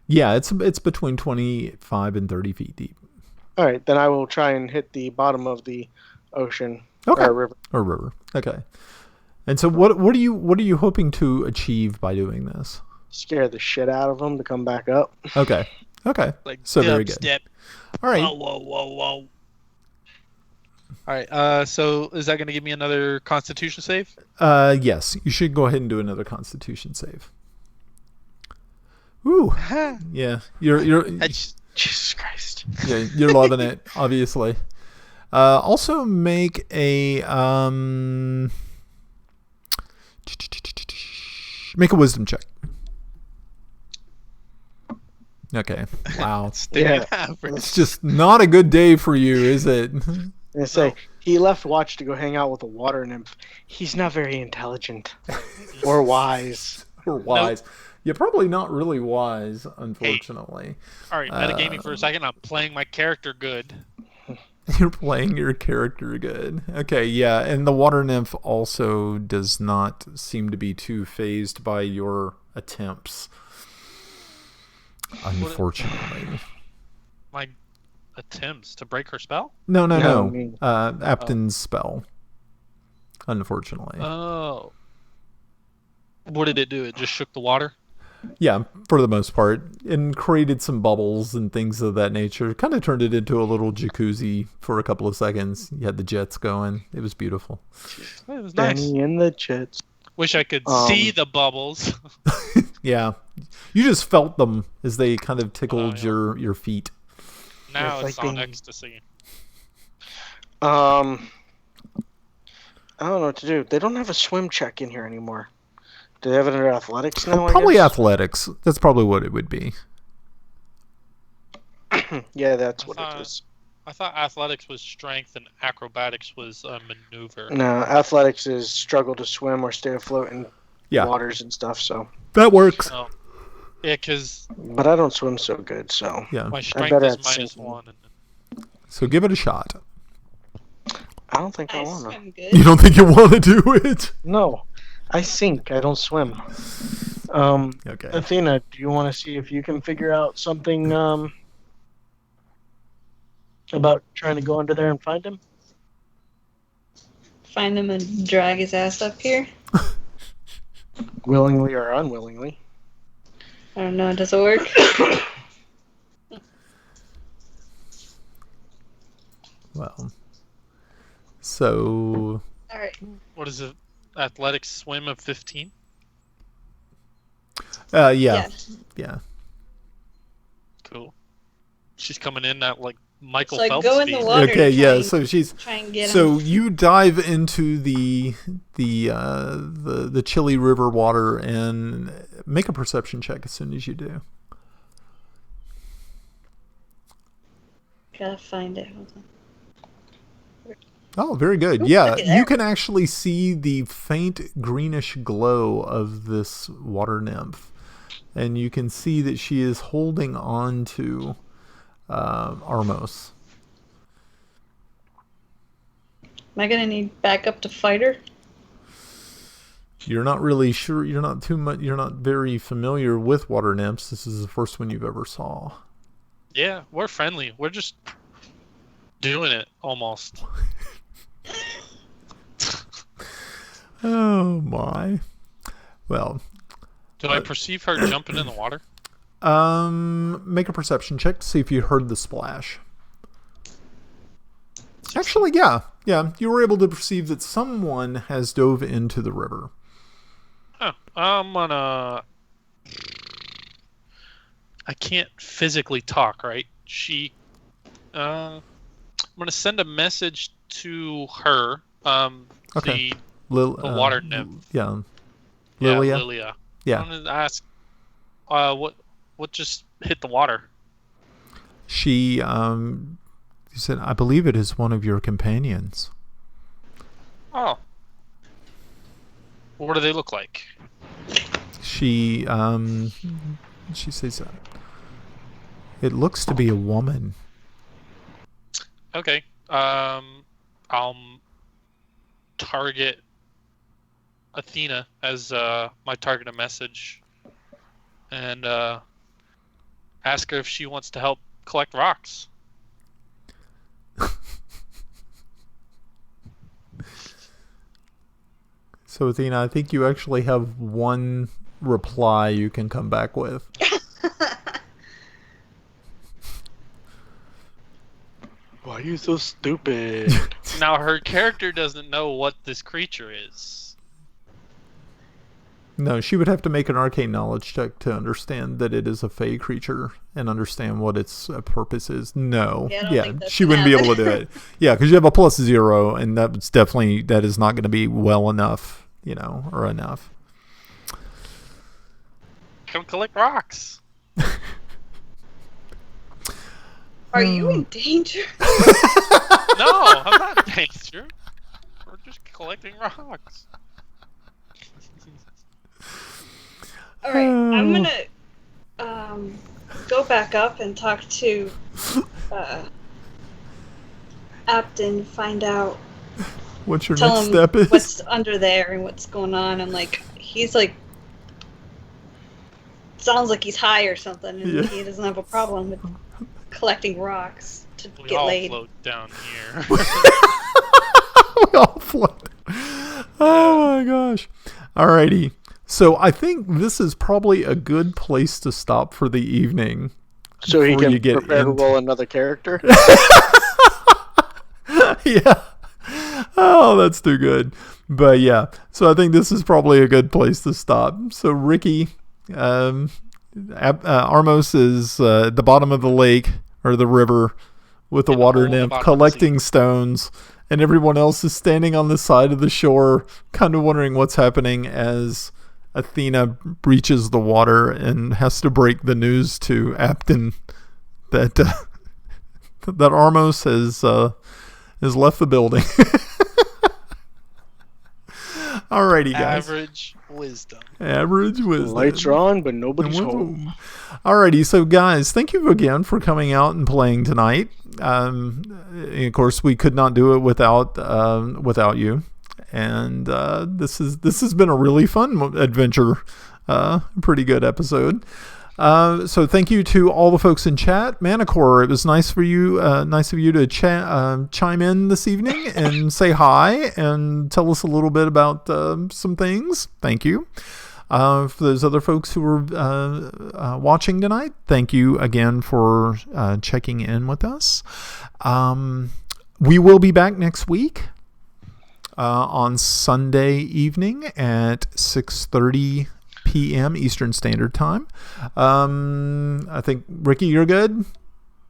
Yeah, it's between 25 and 30 feet deep. All right, then I will try and hit the bottom of the ocean Okay. or river. Or river. Okay. And so what are you hoping to achieve by doing this? Scare the shit out of them to come back up. Okay. Okay. Like So very good. step. All right. Whoa. All right. So is that going to give me another Constitution save? Yes, you should go ahead and do another Constitution save. Ooh. Yeah. You're Jesus Christ. Yeah, you're loving it, obviously. Also make a wisdom check. Okay. Wow. Yeah. It's just not a good day for you, is it? I say he left Watch to go hang out with a water nymph. He's not very intelligent or wise. Or wise. You're probably not really wise, unfortunately. All right, metagaming for a second. I'm playing my character good. You're playing your character good. Okay, yeah, and the water nymph also does not seem to be too fazed by your attempts. Unfortunately. My attempts to break her spell? No. I mean- Apton's spell. Unfortunately. Oh. What did it do? It just shook the water? Yeah, for the most part, and created some bubbles and things of that nature. Kind of turned it into a little jacuzzi for a couple of seconds. You had the jets going. It was beautiful. It was nice. Danny in the jets. Wish I could see the bubbles. Yeah, you just felt them as they kind of tickled yeah. your feet. Now It's it's like on being- ecstasy. I don't know what to do. They don't have a swim check in here anymore. Do they have it under athletics now? Probably I guess? athletics. That's probably what it would be. Yeah, that's what it is. I thought athletics was strength and acrobatics was maneuver. No, athletics is struggle to swim or stay afloat in Yeah, waters and stuff. So, that works. Oh. Yeah, because but I don't swim so good. So, Yeah. my I strength better is have -1. And So give it a shot. I don't think I I wanna. swim You good. don't think you want to do it? No, I sink. I don't swim. Okay. Athena, do you want to see if you can figure out something about trying to go under there and find him? Find him and drag his ass up here. Willingly or unwillingly. I don't know. Does it work? Well, so All right. what is it? Athletics swim of 15? yeah. Cool. She's coming in at like Michael So I Phelps go in the speed. water. Okay, to yeah. try So she's Try and get so him. you dive into the chilly river water and make a perception check as soon as you do. Gotta find it. Hold on. Oh, very good. Ooh, Yeah, look at you that. can actually see the faint greenish glow of this water nymph, and you can see that she is holding on to Armos. Am I gonna need backup to fight her? You're not really sure. You're not too much. You're not very familiar with water nymphs. This is the first one you've ever saw. Yeah, we're friendly. We're just doing it almost. Oh my. Well, Do I perceive her jumping in the water? make a perception check to see if you heard the splash. Actually, yeah. You were able to perceive that someone has dove into the river. Huh. I'm gonna. I can't physically talk, right? I'm gonna send a message to her. Okay. The water nymph. Yeah. Yeah, Lilia? Lilia. Yeah. I'm gonna ask, what just hit the water? She said, I believe it is one of your companions. Oh. What do they look like? She says, it looks to be a woman. Okay. I'll target Athena as my target a message, and ask her if she wants to help collect rocks. So, Athena, I think you actually have one reply you can come back with. Why are you so stupid? Now, her character doesn't know what this creature is. No, she would have to make an arcane knowledge check to understand that it is a fey creature and understand what its purpose is. No. Yeah, I don't think that's she wouldn't be gonna able to do it. Yeah, because you have a +0, and that is not going to be well enough, or enough. Come collect rocks. Are you in danger? No, I'm not in danger. We're just collecting rocks. All right, I'm gonna go back up and talk to Apton, find out. What your Tell next him step is? what's under there and what's going on. And he's sounds like he's high or something, and he doesn't have a problem with collecting rocks to We get all laid. float down here. We all float. Oh my gosh. Alrighty. So I think this is probably a good place to stop for the evening. So he before can you get prepare to into- roll another character? Yeah. Oh, that's too good. But yeah, so I think this is probably a good place to stop. So Ricky, Armos is at the bottom of the lake or the river with the In the water hole at the nymph bottom of the collecting stones, and everyone else is standing on the side of the shore, kind of wondering what's happening as Athena breaches the water and has to break the news to Apton that that Armos has left the building. Alrighty, guys. Average wisdom. Average wisdom. Lights are on, but nobody's home. Alrighty, so guys, thank you again for coming out and playing tonight. Of course, we could not do it without you. And this has been a really fun adventure. Pretty good episode. So thank you to all the folks in chat. Manacor, it was nice of you to chime in this evening and say hi and tell us a little bit about some things. Thank you. For those other folks who were watching tonight, thank you again for checking in with us. We will be back next week on Sunday evening at 6:30 p.m. Eastern Standard Time. I think, Ricky, you're good?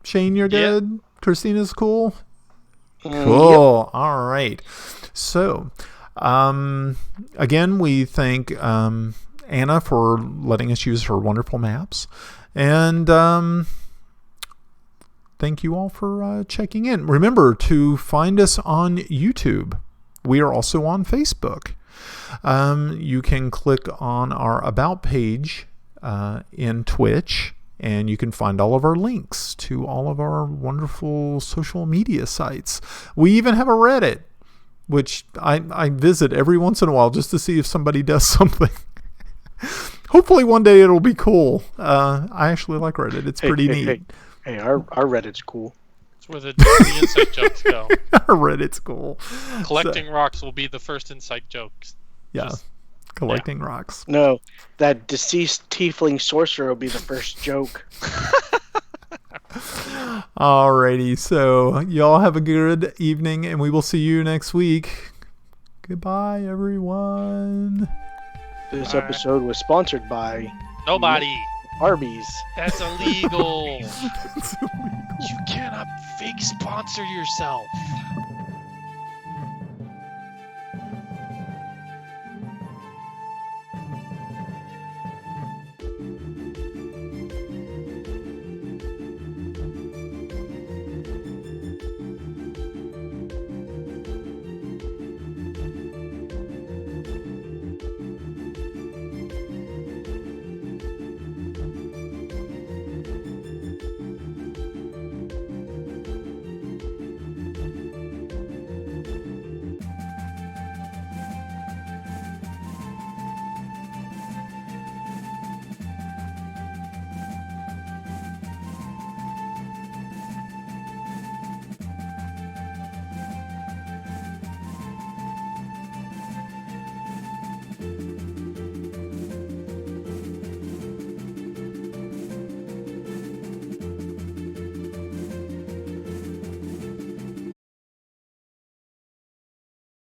Shane, you're good? Christina's cool? Cool. Yep. All right. So, again, we thank Anna for letting us use her wonderful maps. And thank you all for checking in. Remember to find us on YouTube. We are also on Facebook. You can click on our About page in Twitch, and you can find all of our links to all of our wonderful social media sites. We even have a Reddit, which I visit every once in a while just to see if somebody does something. Hopefully one day it'll be cool. I actually like Reddit. It's pretty neat. Hey, our Reddit's cool. It's where the inside jokes go. Our Reddit's cool. Collecting rocks will be the first inside jokes. Yeah. Collecting rocks. No, that deceased tiefling sorcerer will be the first joke. Alrighty, so y'all have a good evening, and we will see you next week. Goodbye, everyone. This episode was sponsored by Nobody. Arby's. That's illegal. You cannot fake sponsor yourself.